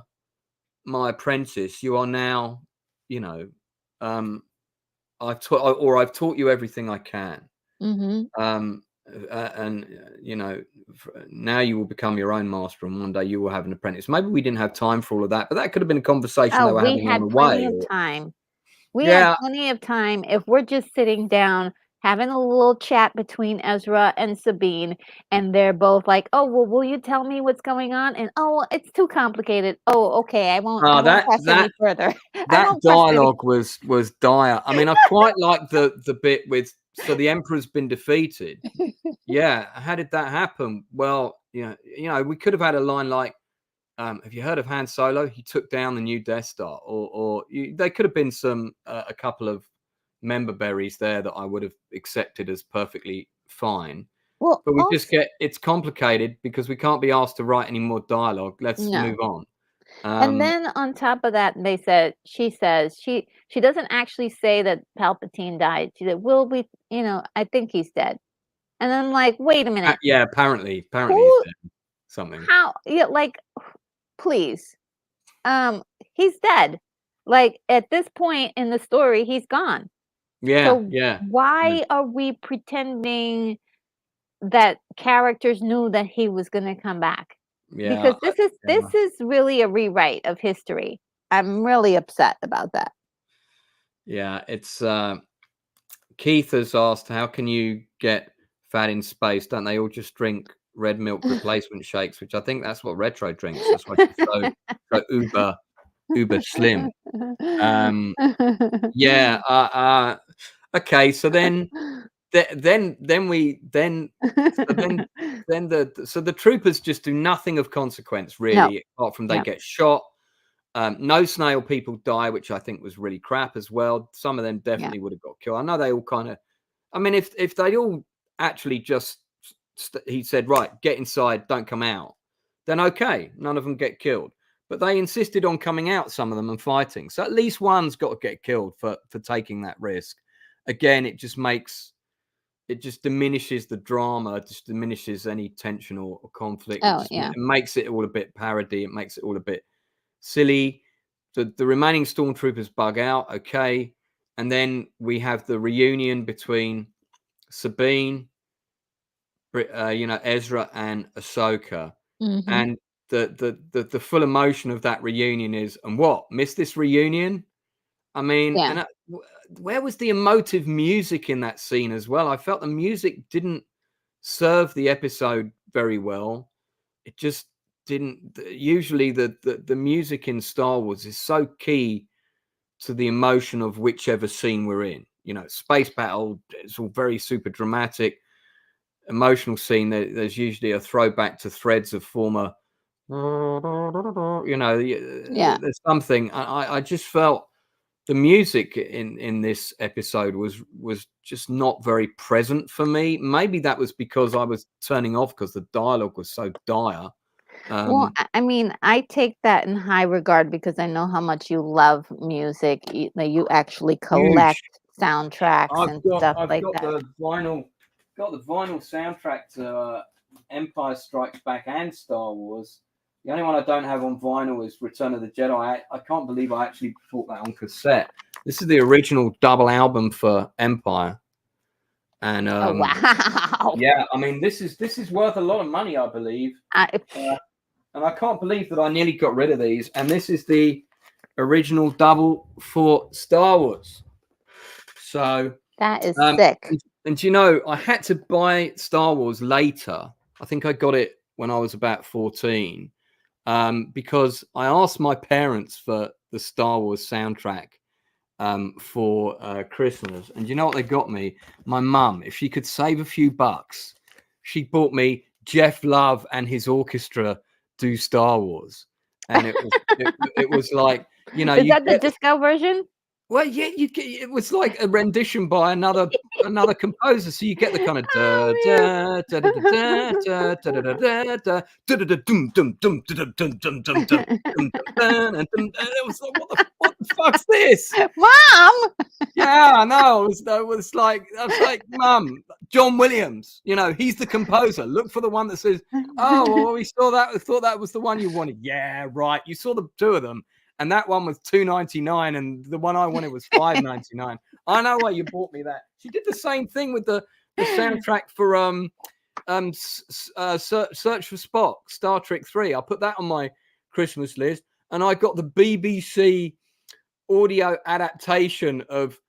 my apprentice. You are now, you know, I've taught you everything I can. And you know, now you will become your own master, and one day you will have an apprentice." Maybe we didn't have time for all of that, but that could have been a conversation Oh, they were we having on had the plenty way. of time. We had Yeah, plenty of time if we're just sitting down having a little chat between Ezra and Sabine, and they're both like, "Oh, well, will you tell me what's going on?" And, "Oh, well, it's too complicated. Oh, okay, I won't press any further. I that won't press any." dialogue was dire. I mean, I quite like the bit with, so the emperor's been defeated. Yeah, how did that happen? Well, you know, we could have had a line like, "Have you heard of Han Solo? He took down the new Death Star." Or there could have been a couple of member berries there that I would have accepted as perfectly fine. Well, But we just also get, it's complicated because we can't be asked to write any more dialogue. Let's no. move on. And then on top of that, she says she doesn't actually say that Palpatine died. She said, "Will we, I think he's dead." And I'm like, "Wait a minute. Yeah, apparently he's Who dead. Something. how yeah, like please. He's dead. Like at this point in the story, he's gone. Yeah, So yeah. why are we pretending that characters knew that he was going to come back? Yeah, Because this is really a rewrite of history. I'm really upset about that. yeah. It's Keith has asked, "How can you get fat in space? Don't they all just drink red milk replacement shakes?" Which I think that's what Retro drinks. That's why she's so uber slim. Yeah. Okay. So then the troopers just do nothing of consequence No. really, apart from they Yeah. get shot. No Snail people die, which I think was really crap as well. Some of them Yeah. definitely would have got killed. I know they all kind of, I mean, if they all actually just, he said, right, get inside, don't come out, then okay, none of them get killed. But they insisted on coming out, some of them, and fighting. So at least one's got to get killed for taking that risk. Again, it just diminishes the drama, it just diminishes any tension or conflict. Oh, It makes it all a bit parody. It makes it all a bit silly. The remaining stormtroopers bug out, okay, and then we have the reunion between Sabine, Ezra and Ahsoka, and the full emotion of that reunion is, and what, miss this reunion? I mean, Yeah. and where was the emotive music in that scene as well? I felt the music didn't serve the episode very well. It just didn't. Usually the music in Star Wars is so key to the emotion of whichever scene we're in. You know, space battle, it's all very super dramatic, emotional scene. There's usually a throwback to threads of former, Yeah. there's something. I just felt the music in this episode was just not very present for me. Maybe that was because I was turning off because the dialogue was so dire. Well, I mean, I take that in high regard because I know how much you love music. That you actually collect Huge. soundtracks and stuff I've like got that. got the vinyl soundtrack to Empire Strikes Back and Star Wars. The only one I don't have on vinyl is Return of the Jedi. I can't believe I actually bought that on cassette. This is the original double album for Empire. And Oh wow! yeah, I mean this is worth a lot of money, I believe. And I can't believe that I nearly got rid of these. And this is the original double for Star Wars. So that is sick. And you know, I had to buy Star Wars later. I think I got it when I was about 14, because I asked my parents for the Star Wars soundtrack, for Christmas. And you know what they got me? My mum, if she could save a few bucks, she bought me Jeff Love and his orchestra do Star Wars. And it was like, you know, is that the disco version? Well, yeah, it was like a rendition by another composer. So you get the kind of it was like, what the fuck's this, Mom? Yeah, I know. It was like, I was like, Mum, John Williams, you know, he's the composer. Look for the one that says, oh, well, we saw that. We thought that was the one you wanted. Yeah, right. You saw the two of them. And that one was $2.99, and the one I wanted was $5.99. I know why you bought me that. She did the same thing with the soundtrack for Search for Spock, Star Trek 3. I put that on my Christmas list, and I got the BBC audio adaptation of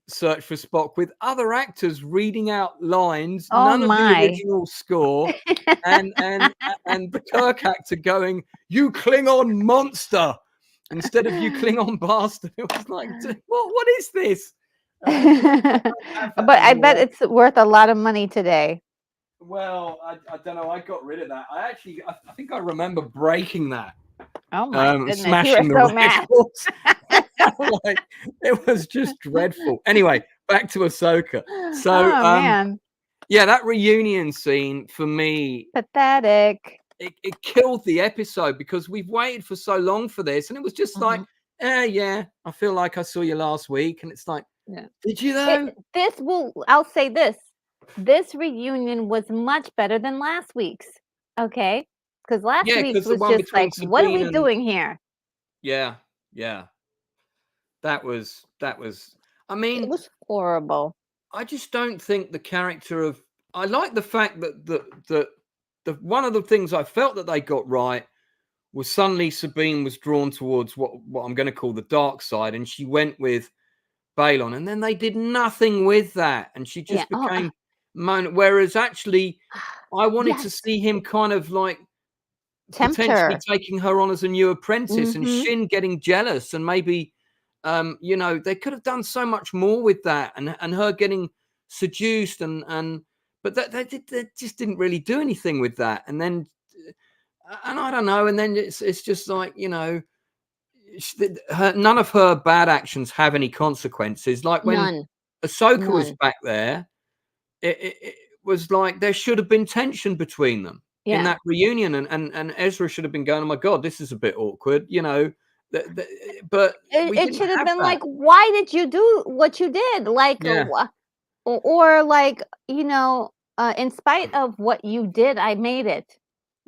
Search for Spock with other actors reading out lines, none of the original score, and the Kirk actor going, "You Klingon monster," instead of "You Klingon bastard." It was like, what is this? But I bet it's worth a lot of money today. Well, I don't know. I got rid of that. I think I remember breaking that. Oh my goodness! Smashing you were so mad. Like, it was just dreadful. Anyway, back to Ahsoka. So, man. Yeah, that reunion scene for me, pathetic. It killed the episode because we've waited for so long for this, and it was just like, yeah, I feel like I saw you last week, and it's like, did you though? I'll say this reunion was much better than last week's. Okay, because last week's was just like, what are we doing here? Yeah. That was. I mean, it was horrible. I just don't think the character of. I like the fact that the one of the things I felt that they got right was suddenly Sabine was drawn towards what I'm going to call the dark side, and she went with Balon, and then they did nothing with that, and she just became whereas actually I wanted to see him kind of like potentially taking her on as a new apprentice, and Shin getting jealous, and maybe they could have done so much more with that, and her getting seduced, but they just didn't really do anything with that, and I don't know, and then it's just like, none of her bad actions have any consequences. Like when Ahsoka was back there, it was like there should have been tension between them in that reunion, and Ezra should have been going, oh my God, this is a bit awkward, but it should have been like, why did you do what you did? Like, or like, in spite of what you did, I made it,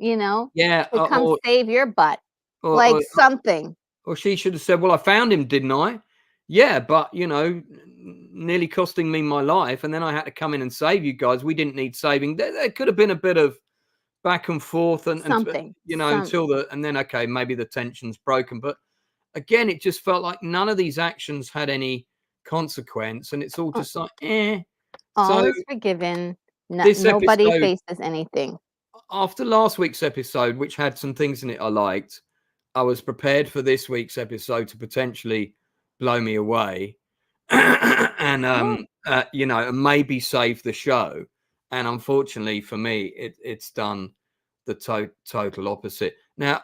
to come save your butt, or something. Or she should have said, well, I found him, didn't I? Yeah, but, nearly costing me my life, and then I had to come in and save you guys. We didn't need saving. There could have been a bit of back and forth, and until and then, okay, maybe the tension's broken. But again, it just felt like none of these actions had any consequence, and it's all just like, All is forgiven. Nobody faces anything. After last week's episode, which had some things in it I liked, I was prepared for this week's episode to potentially blow me away and maybe save the show. And unfortunately for me, it's done the total opposite. Now,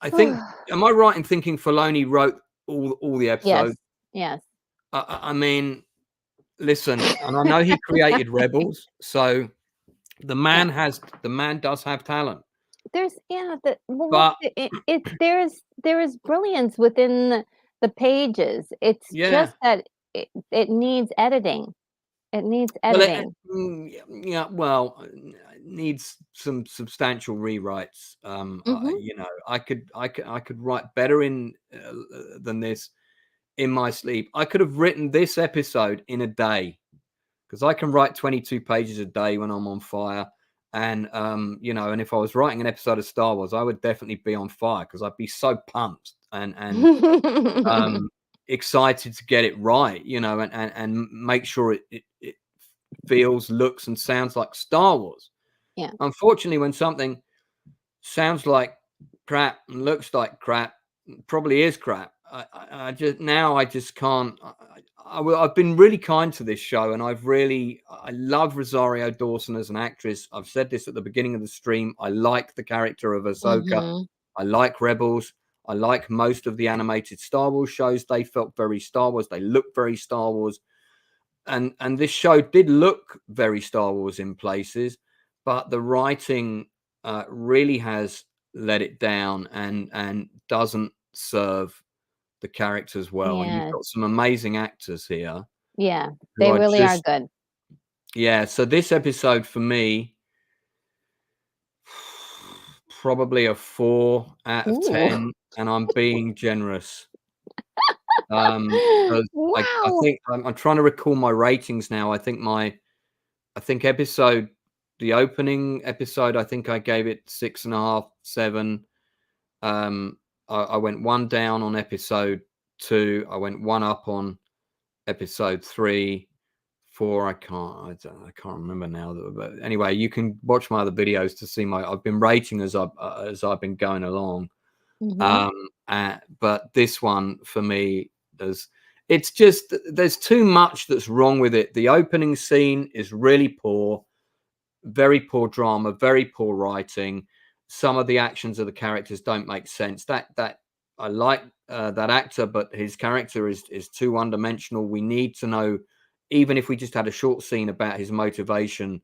I think, am I right in thinking Filoni wrote all the episodes? Yes. I mean, listen, and I know he created Rebels, so the man does have talent. There's there is brilliance within the pages. It's just that it needs editing. It needs editing. It needs some substantial rewrites. I could write better than this in my sleep. I could have written this episode in a day, because I can write 22 pages a day when I'm on fire. And, and if I was writing an episode of Star Wars, I would definitely be on fire, because I'd be so pumped and excited to get it right, and make sure it feels, looks, and sounds like Star Wars. Yeah. Unfortunately, when something sounds like crap and looks like crap, probably is crap, I just can't. I've been really kind to this show, and I love Rosario Dawson as an actress. I've said this at the beginning of the stream. I like the character of Ahsoka. I like Rebels. I like most of the animated Star Wars shows. They felt very Star Wars. They looked very Star Wars. And this show did look very Star Wars in places, but the writing really has let it down and doesn't serve the characters well. And you've got some amazing actors here. Yeah, they really are good. Yeah, so this episode for me, probably a 4 out of 10, and I'm being generous. Wow. I think I'm trying to recall my ratings now. I think the opening episode, I think I gave it 6.5, 7. I went 1 down on episode 2. I went 1 up on episode 3, 4. I can't remember now. But anyway, you can watch my other videos to see I've been rating as I've been going along. But this one for me it's just there's too much that's wrong with it. The opening scene is really poor, very poor drama, very poor writing. Some of the actions of the characters don't make sense. That I like that actor, but his character is too one-dimensional. We need to know, even if we just had a short scene about his motivation,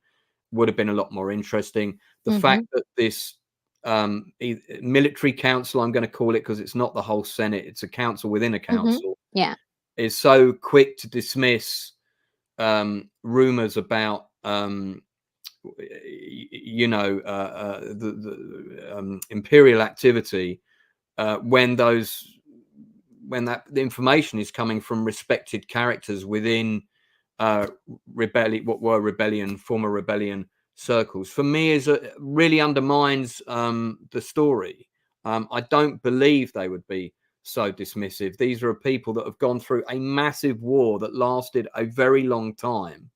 would have been a lot more interesting. The fact that this military council, I'm going to call it, because it's not the whole Senate, it's a council within a council, is so quick to dismiss rumors about the imperial activity when the information is coming from respected characters within former rebellion circles. For me, really undermines the story. I don't believe they would be so dismissive. These are people that have gone through a massive war that lasted a very long time.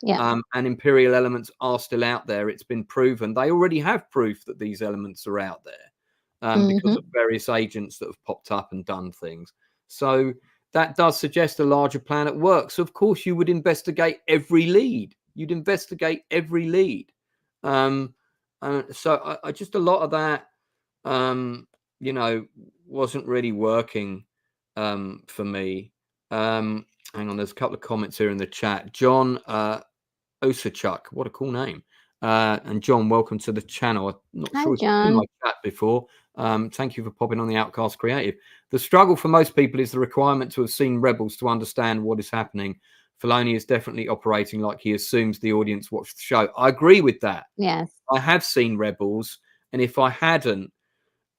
And imperial elements are still out there. It's been proven. They already have proof that these elements are out there because of various agents that have popped up and done things. So that does suggest a larger plan at work. So, of course, you would investigate every lead. You'd investigate every lead. So I just, a lot of that, wasn't really working for me. Hang on, there's a couple of comments here in the chat. John Osachuk, what a cool name. And John, welcome to the channel. I'm not sure if you've seen my chat before. Thank you for popping on the Outcasts Creative. The struggle for most people is the requirement to have seen Rebels to understand what is happening. Filoni is definitely operating like he assumes the audience watched the show. I agree with that. Yes. I have seen Rebels, and if I hadn't,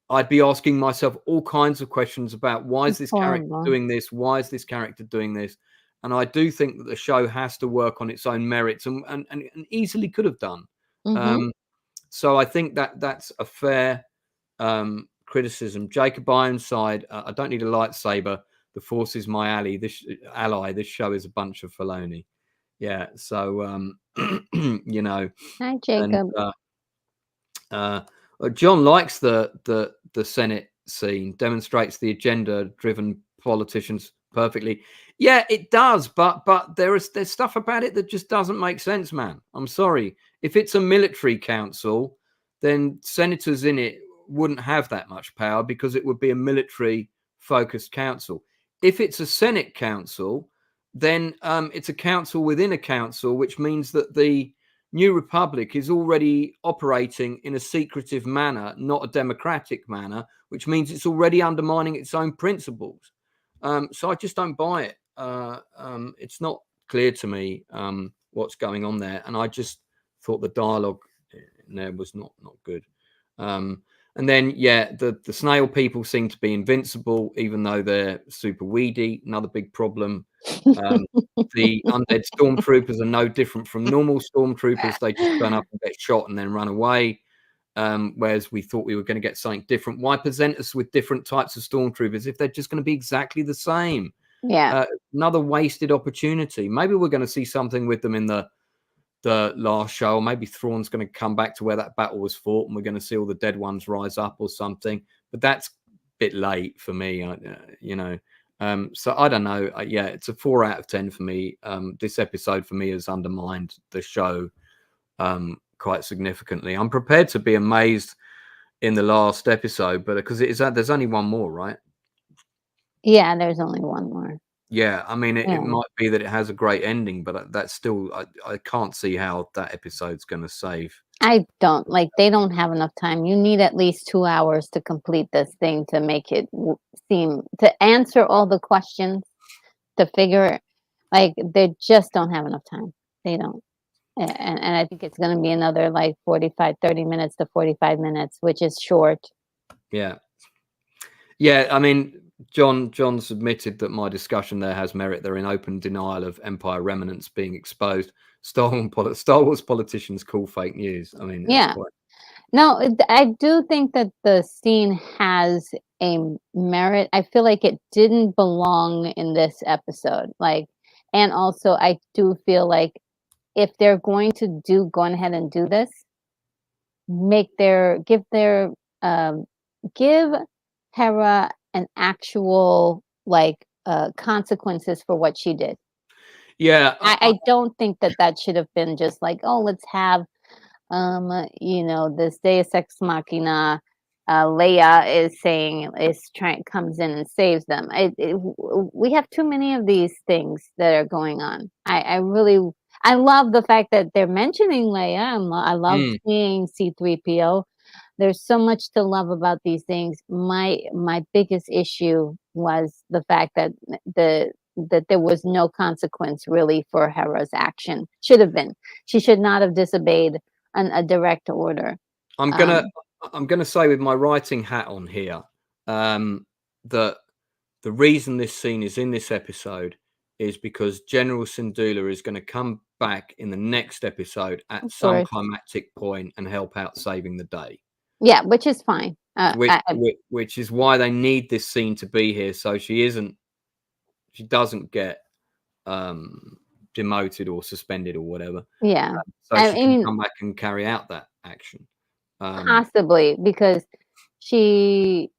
I'd be asking myself all kinds of questions about why is this character doing this? Why is this character doing this? And I do think that the show has to work on its own merits and easily could have done. So I think that's a fair criticism. Jacob Ironside, I don't need a lightsaber. The Force is my ally. This show is a bunch of Filoni. Yeah. So, Hi, Jacob. And, John likes the Senate scene, demonstrates the agenda-driven politicians perfectly. Yeah, it does, but there's stuff about it that just doesn't make sense, man. I'm sorry. If it's a military council, then senators in it wouldn't have that much power because it would be a military-focused council. If it's a Senate council, then it's a council within a council, which means that the New Republic is already operating in a secretive manner, not a democratic manner, which means it's already undermining its own principles. So I just don't buy it. It's not clear to me what's going on there. And I just thought the dialogue in there was not good. And then, the Snail people seem to be invincible, even though they're super weedy. Another big problem. The undead stormtroopers are no different from normal stormtroopers. They just turn up and get shot and then run away. Whereas we thought we were going to get something different. Why present us with different types of stormtroopers if they're just going to be exactly the same? Yeah. Another wasted opportunity. Maybe we're going to see something with them in the last show. Maybe Thrawn's going to come back to where that battle was fought and we're going to see all the dead ones rise up or something. But that's bit late for me, you know. So I don't know. Yeah, it's a 4 out of 10 for me. This episode for me has undermined the show quite significantly. I'm prepared to be amazed in the last episode, but because there's only one more, right? Yeah, there's only one more. Yeah, I mean, it might be that it has a great ending, but that's still, I can't see how that episode's going to save. I don't they don't have enough time. You need at least 2 hours to complete this thing to make it seem to answer all the questions, to figure they just don't have enough time. They don't. And I think it's going to be another 30 minutes to 45 minutes, which is short. Yeah. Yeah, I mean, John's admitted that my discussion there has merit. They're in open denial of Empire remnants being exposed. Star Wars politicians call fake news. I mean, yeah. No, I do think that the scene has a merit. I feel like it didn't belong in this episode. And also I do feel like if they're going to go ahead and do this, give Hera an actual consequences for what she did. Yeah, I don't think that should have been just let's have this Deus Ex Machina. Leia comes in and saves them. We have too many of these things that are going on. I love the fact that they're mentioning Leia. I love seeing C-3PO. There's so much to love about these things. My biggest issue was the fact that there was no consequence really for Hera's action. Should have been. She should not have disobeyed a direct order. I'm gonna say with my writing hat on here, that the reason this scene is in this episode is because General Syndulla is going to come back in the next episode at some climactic point and help out saving the day. Yeah, which is fine. Which is why they need this scene to be here, so she doesn't get demoted or suspended or whatever. Yeah, so she can come back and carry out that action. Possibly because she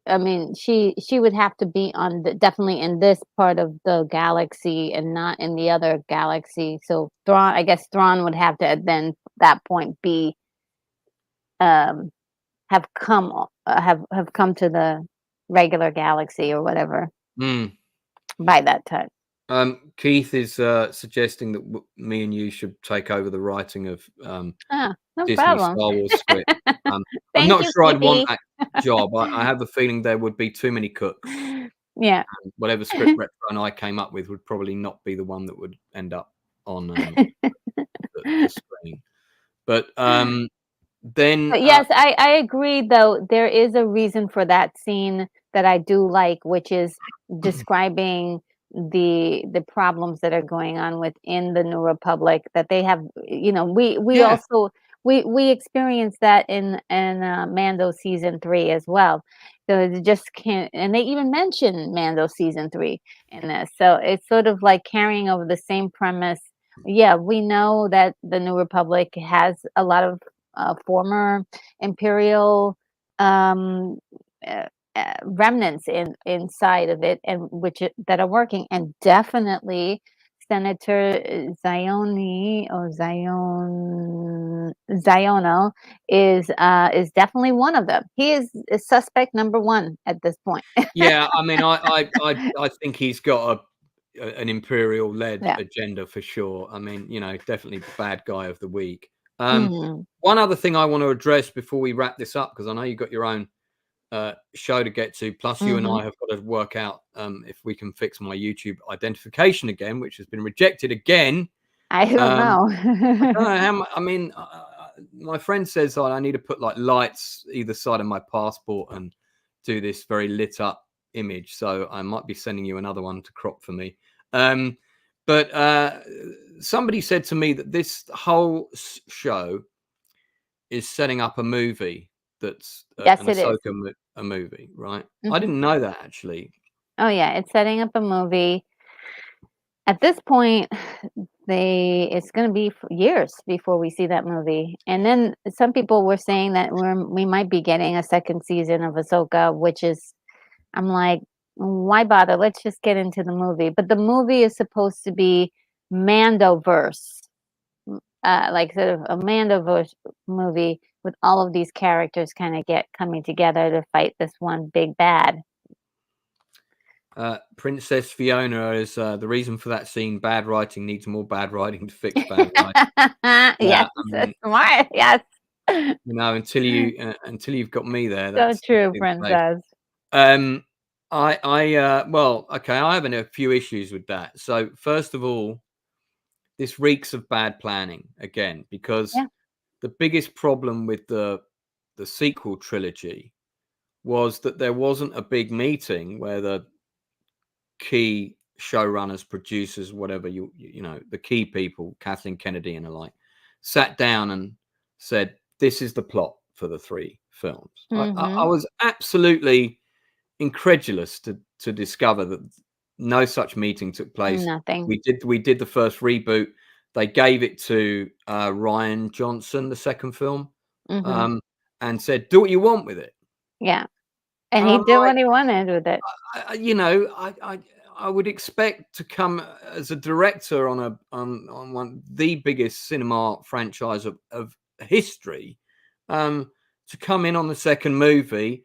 would have to be definitely in this part of the galaxy and not in the other galaxy. So Thrawn would have to at then that point be have come to the regular galaxy or whatever by that time. Keith is suggesting that me and you should take over the writing of no Disney problem. Star Wars script. I'm not sure I'd want that job. I have a feeling there would be too many cooks. Yeah. Whatever script Retro and I came up with would probably not be the one that would end up on the screen. But then... But yes, I agree, though. There is a reason for that scene that I do like, which is describing the problems that are going on within the New Republic, that they have, also we experienced that in Mando season 3 as well. So they just can't, and they even mention Mando season 3 in this. So it's sort of like carrying over the same premise. Yeah, we know that the New Republic has a lot of former Imperial remnants inside of it, and that are working, and definitely Senator Ziono is definitely one of them. He is suspect number 1 at this point. Yeah, I mean, I think he's got an Imperial-led agenda for sure. I mean, definitely bad guy of the week. One other thing I want to address before we wrap this up, because I know you've got your own show to get to, plus you and I have got to work out if we can fix my YouTube identification again, which has been rejected again. I don't know. I don't know how. I mean, my friend says I need to put lights either side of my passport and do this very lit up image. So I might be sending you another one to crop for me. But somebody said to me that this whole show is setting up a movie that's an Ahsoka a movie, right? I didn't know that, actually. Oh yeah, it's setting up a movie. At this point, it's going to be years before we see that movie. And then some people were saying that we might be getting a second season of Ahsoka, which is I'm like, why bother? Let's just get into the movie. But the movie is supposed to be Mandoverse, like sort of a Mandoverse movie with all of these characters kind of coming together to fight this one big bad. Princess Fiona is the reason for that scene. Bad writing needs more bad writing to fix bad writing. Yes, smart. Yes. You know, until you've got me there. So true, princess. Well, okay, I have a few issues with that. So first of all, this reeks of bad planning again, because the biggest problem with the sequel trilogy was that there wasn't a big meeting where the key showrunners, producers, whatever, you know, the key people, Kathleen Kennedy and the like, sat down and said, this is the plot for the 3 films. I was absolutely incredulous to discover that no such meeting took place. Nothing. We did the first reboot. They gave it to Rian Johnson, the second film, and said, do what you want with it. Yeah. And he did what he wanted with it. You know, I would expect to come as a director on one the biggest cinema franchise of history, to come in on the second movie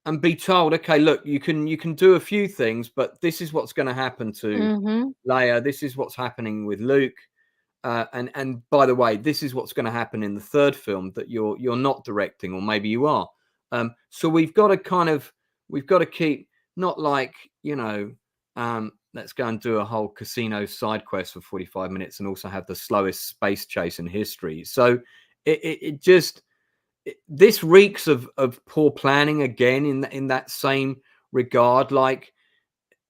and be told, okay, look, you can do a few things, but this is what's going to happen to Leia. This is what's happening with Luke. And by the way, this is what's going to happen in the third film that you're not directing, or maybe you are. So we've got to keep, not like, you know, let's go and do a whole casino side quest for 45 minutes and also have the slowest space chase in history. So this reeks of poor planning again in that same regard. Like,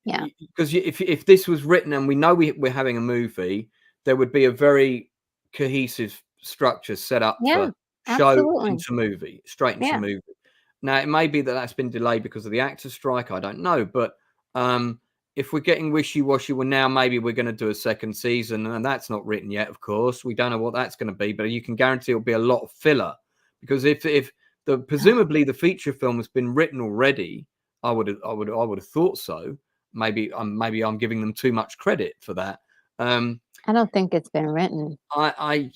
because if this was written and we know we're having a movie, there would be a very cohesive structure set up for show into movie, straight into movie. Now, it may be that that's been delayed because of the actors' strike. I don't know. But if we're getting wishy-washy, well, now maybe we're going to do a second season. And that's not written yet, of course. We don't know what that's going to be. But you can guarantee it'll be a lot of filler. Because if presumably the feature film has been written already, I would have thought so. Maybe I'm giving them too much credit for that. I don't think it's been written. And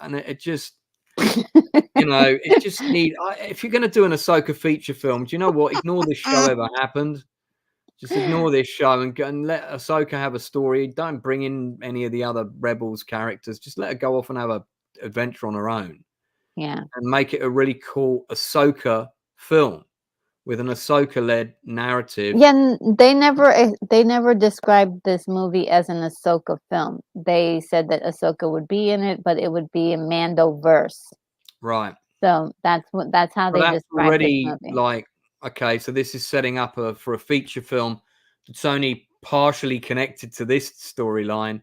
it just... you know, it just if you're going to do an Ahsoka feature film, do you know what? Ignore this show ever happened. Just ignore this show and let Ahsoka have a story. Don't bring in any of the other Rebels characters. Just let her go off and have an adventure on her own. Yeah. And make it a really cool Ahsoka film with an Ahsoka-led narrative. Yeah, they never described this movie as an Ahsoka film. They said that Ahsoka would be in it, but it would be a Mandoverse. Right. So that's how they described this movie. Like, okay, so this is setting up for a feature film that's only partially connected to this storyline,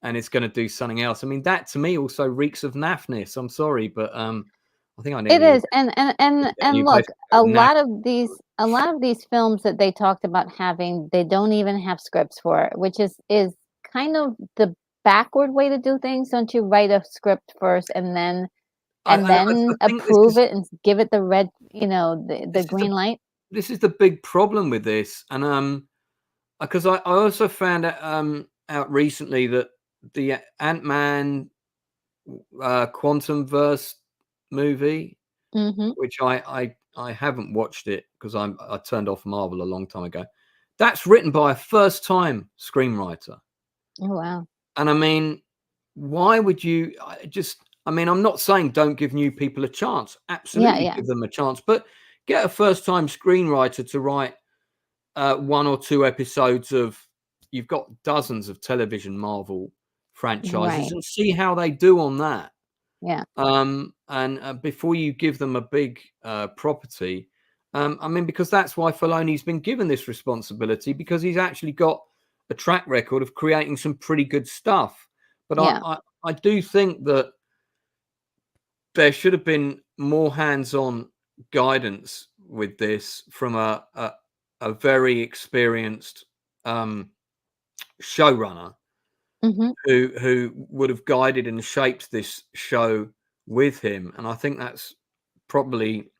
and it's going to do something else. I mean, that to me also reeks of naffness. I'm sorry, but I think I need it is, and look, a lot of these films that they talked about having, they don't even have scripts for it, which is kind of the backward way to do things. Don't you write a script first and then approve it and give it the red, you know, the green light? This is the big problem with this, and because I also found out recently that the Ant-Man Quantumverse movie, which I haven't watched it because I turned off Marvel a long time ago. That's written by a first-time screenwriter. Oh wow! And I mean, why would you I mean, I'm not saying don't give new people a chance. Absolutely, give them a chance, but get a first-time screenwriter to write 1 or 2 episodes of. You've got dozens of television Marvel franchises, and see how they do on that. Yeah. And before you give them a big property, I mean, because that's why Filoni's been given this responsibility, because he's actually got a track record of creating some pretty good stuff. But I do think that there should have been more hands-on guidance with this from a very experienced showrunner who would have guided and shaped this show with him. And I think that's probably,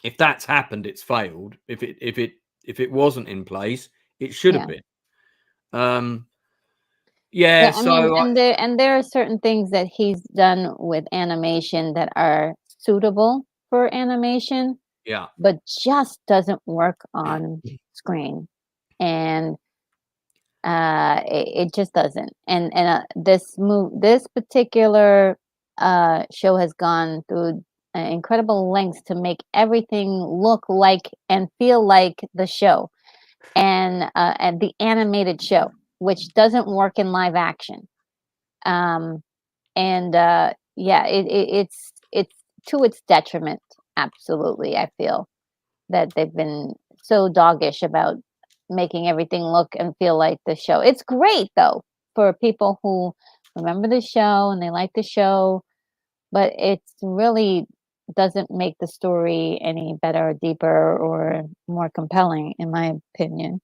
if that's happened, it's failed. If it if it wasn't in place, it should have been. Yeah, I mean, So and there are certain things that he's done with animation that are suitable for animation, but just doesn't work on screen, and it just doesn't. And this particular show has gone through incredible lengths to make everything look like and feel like the show, and the animated show, which doesn't work in live action. It's to its detriment. Absolutely, I feel that they've been so doggish about making everything look and feel like the show. It's great though for people who remember the show and they like the show, but it's really doesn't make the story any better or deeper or more compelling, in my opinion.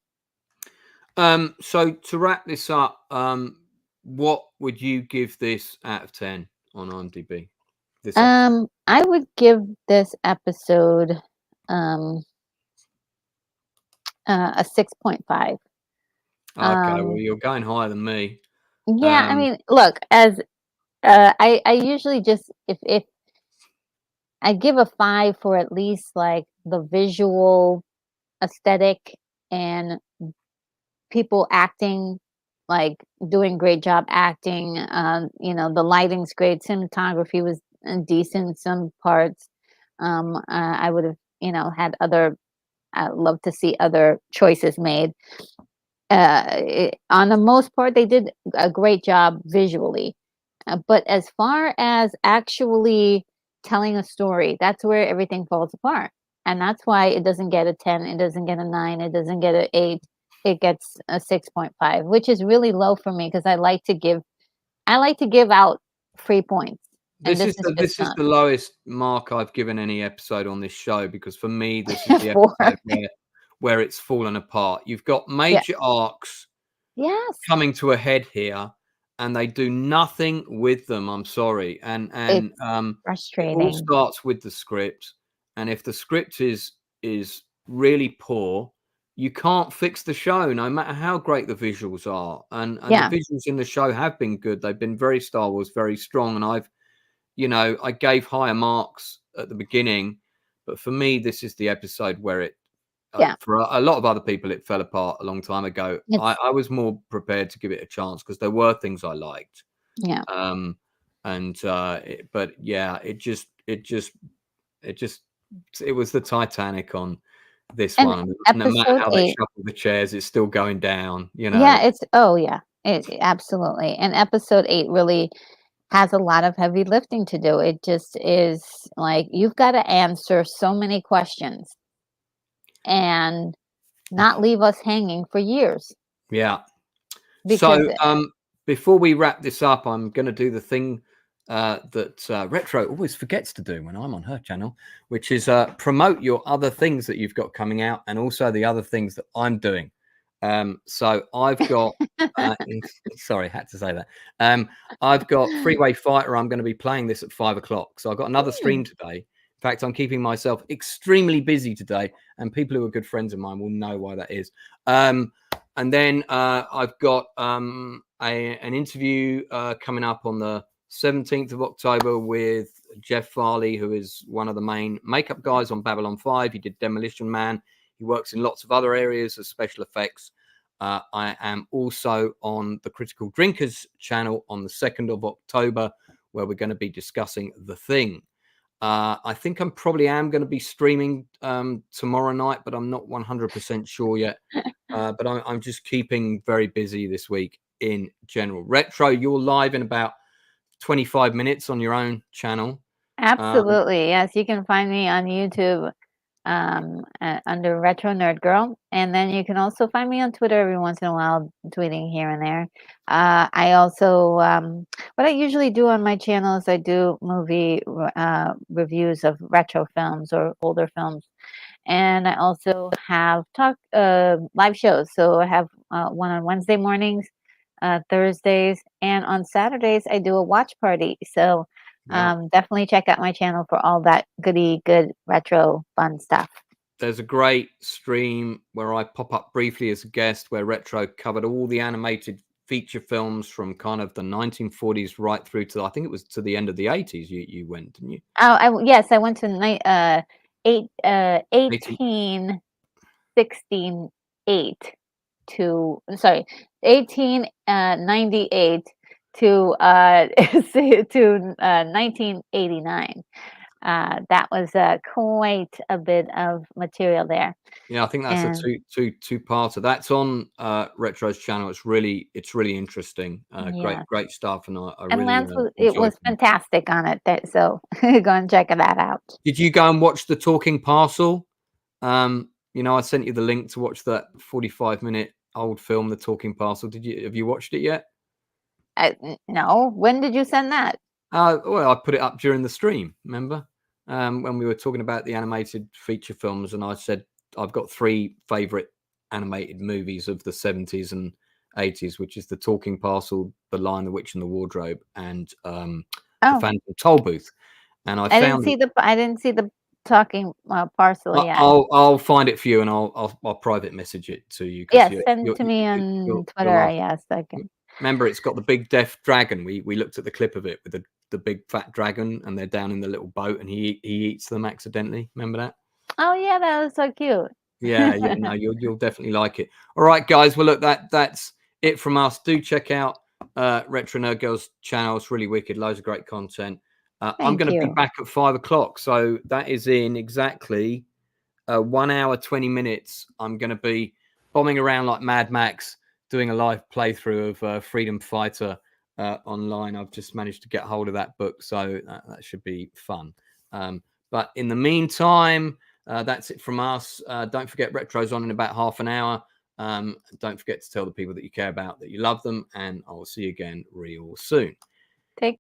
So to wrap this up, what would you give this out of 10 on IMDb? I would give this episode a 6.5. Okay, well, you're going higher than me. Yeah, I mean, look, as I usually just if I give a 5 for at least like the visual aesthetic and people acting, like doing great job acting. The lighting's great, cinematography was decent in some parts. I would have, had other. I'd love to see other choices made. On the most part, they did a great job visually. But as far as actually telling a story, that's where everything falls apart. And that's why it doesn't get a 10, it doesn't get a 9, it doesn't get an 8, it gets a 6.5, which is really low for me because I like to give out free points. This is the lowest mark I've given any episode on this show, because for me, this is the episode where it's fallen apart. You've got major arcs coming to a head here, and they do nothing with them. I'm sorry. And frustrating. It all starts with the script. And if the script is really poor, you can't fix the show, no matter how great the visuals are. And the visuals in the show have been good. They've been very Star Wars, very strong. And I gave higher marks at the beginning, but for me, this is the episode where it, for a lot of other people, it fell apart a long time ago. I was more prepared to give it a chance because there were things I liked. Yeah. It was the Titanic on this one. No matter how they shuffle the chairs, it's still going down. Yeah, it absolutely. And episode 8 really has a lot of heavy lifting to do. It just is like you've got to answer so many questions and not leave us hanging for years. Yeah. So before we wrap this up, I'm going to do the thing that Retro always forgets to do when I'm on her channel, which is promote your other things that you've got coming out and also the other things that I'm doing. So I've got sorry, had to say that. I've got Freeway Fighter. I'm going to be playing this at 5 o'clock. So I've got another stream today. In fact, I'm keeping myself extremely busy today, and people who are good friends of mine will know why that is. And then I've got an interview coming up on the 17th of October with Jeff Farley, who is one of the main makeup guys on Babylon 5. He did Demolition Man. He works in lots of other areas of special effects. I am also on the Critical Drinkers channel on the 2nd of October, where we're going to be discussing The Thing. I think I probably am going to be streaming tomorrow night, but I'm not 100% sure yet. But I'm just keeping very busy this week in general. Retro, you're live in about 25 minutes on your own channel. Absolutely. Yes, you can find me on YouTube under Retro Nerd Girl, and then you can also find me on Twitter every once in a while, tweeting here and there. I also what I usually do on my channel is I do movie reviews of retro films or older films, and I also have live shows. So I have one on Wednesday mornings, Thursdays, and on Saturdays I do a watch party. So definitely check out my channel for all that good retro fun stuff. there's a great stream where I pop up briefly as a guest, where Retro covered all the animated feature films from kind of the 1940s right through to, I think it was to the end of the 80s. You went, didn't you? Oh, yes, I went to 1898 to 1898 to to 1989. That was quite a bit of material there. Yeah, I think that's a two-parter. That's on Retro's channel. It's really interesting. Great stuff, and I really Lance was fantastic on it. So go and check that out. Did you go and watch The Talking Parcel? You know, I sent you the link to watch that 45-minute old film, The Talking Parcel. Have you watched it yet? No. When did you send that? Well, I put it up during the stream. Remember when we were talking about the animated feature films, and I said I've got 3 favorite animated movies of the 70s and 80s, which is The Talking Parcel, The Lion, the Witch, and the Wardrobe, and The Phantom Toll Booth. And I didn't see the Talking Parcel yet. I'll find it for you, and I'll private message it to you. Yes, send it to me on Twitter. Yes, I can. Remember, it's got the big deaf dragon. We looked at the clip of it with the big fat dragon, and they're down in the little boat, and he eats them accidentally. Remember that? Oh yeah, that was so cute. Yeah, no, you'll definitely like it. All right, guys. Well, look, that's it from us. Do check out Retro Nerd Girls channel. It's really wicked. Loads of great content. I'm going to be back at 5 o'clock, so that is in exactly 1 hour 20 minutes. I'm going to be bombing around like Mad Max, doing a live playthrough of Freedom Fighter online. I've just managed to get hold of that book, so that should be fun. But in the meantime, that's it from us. Don't forget, Retro's on in about half an hour. Don't forget to tell the people that you care about that you love them, and I'll see you again real soon.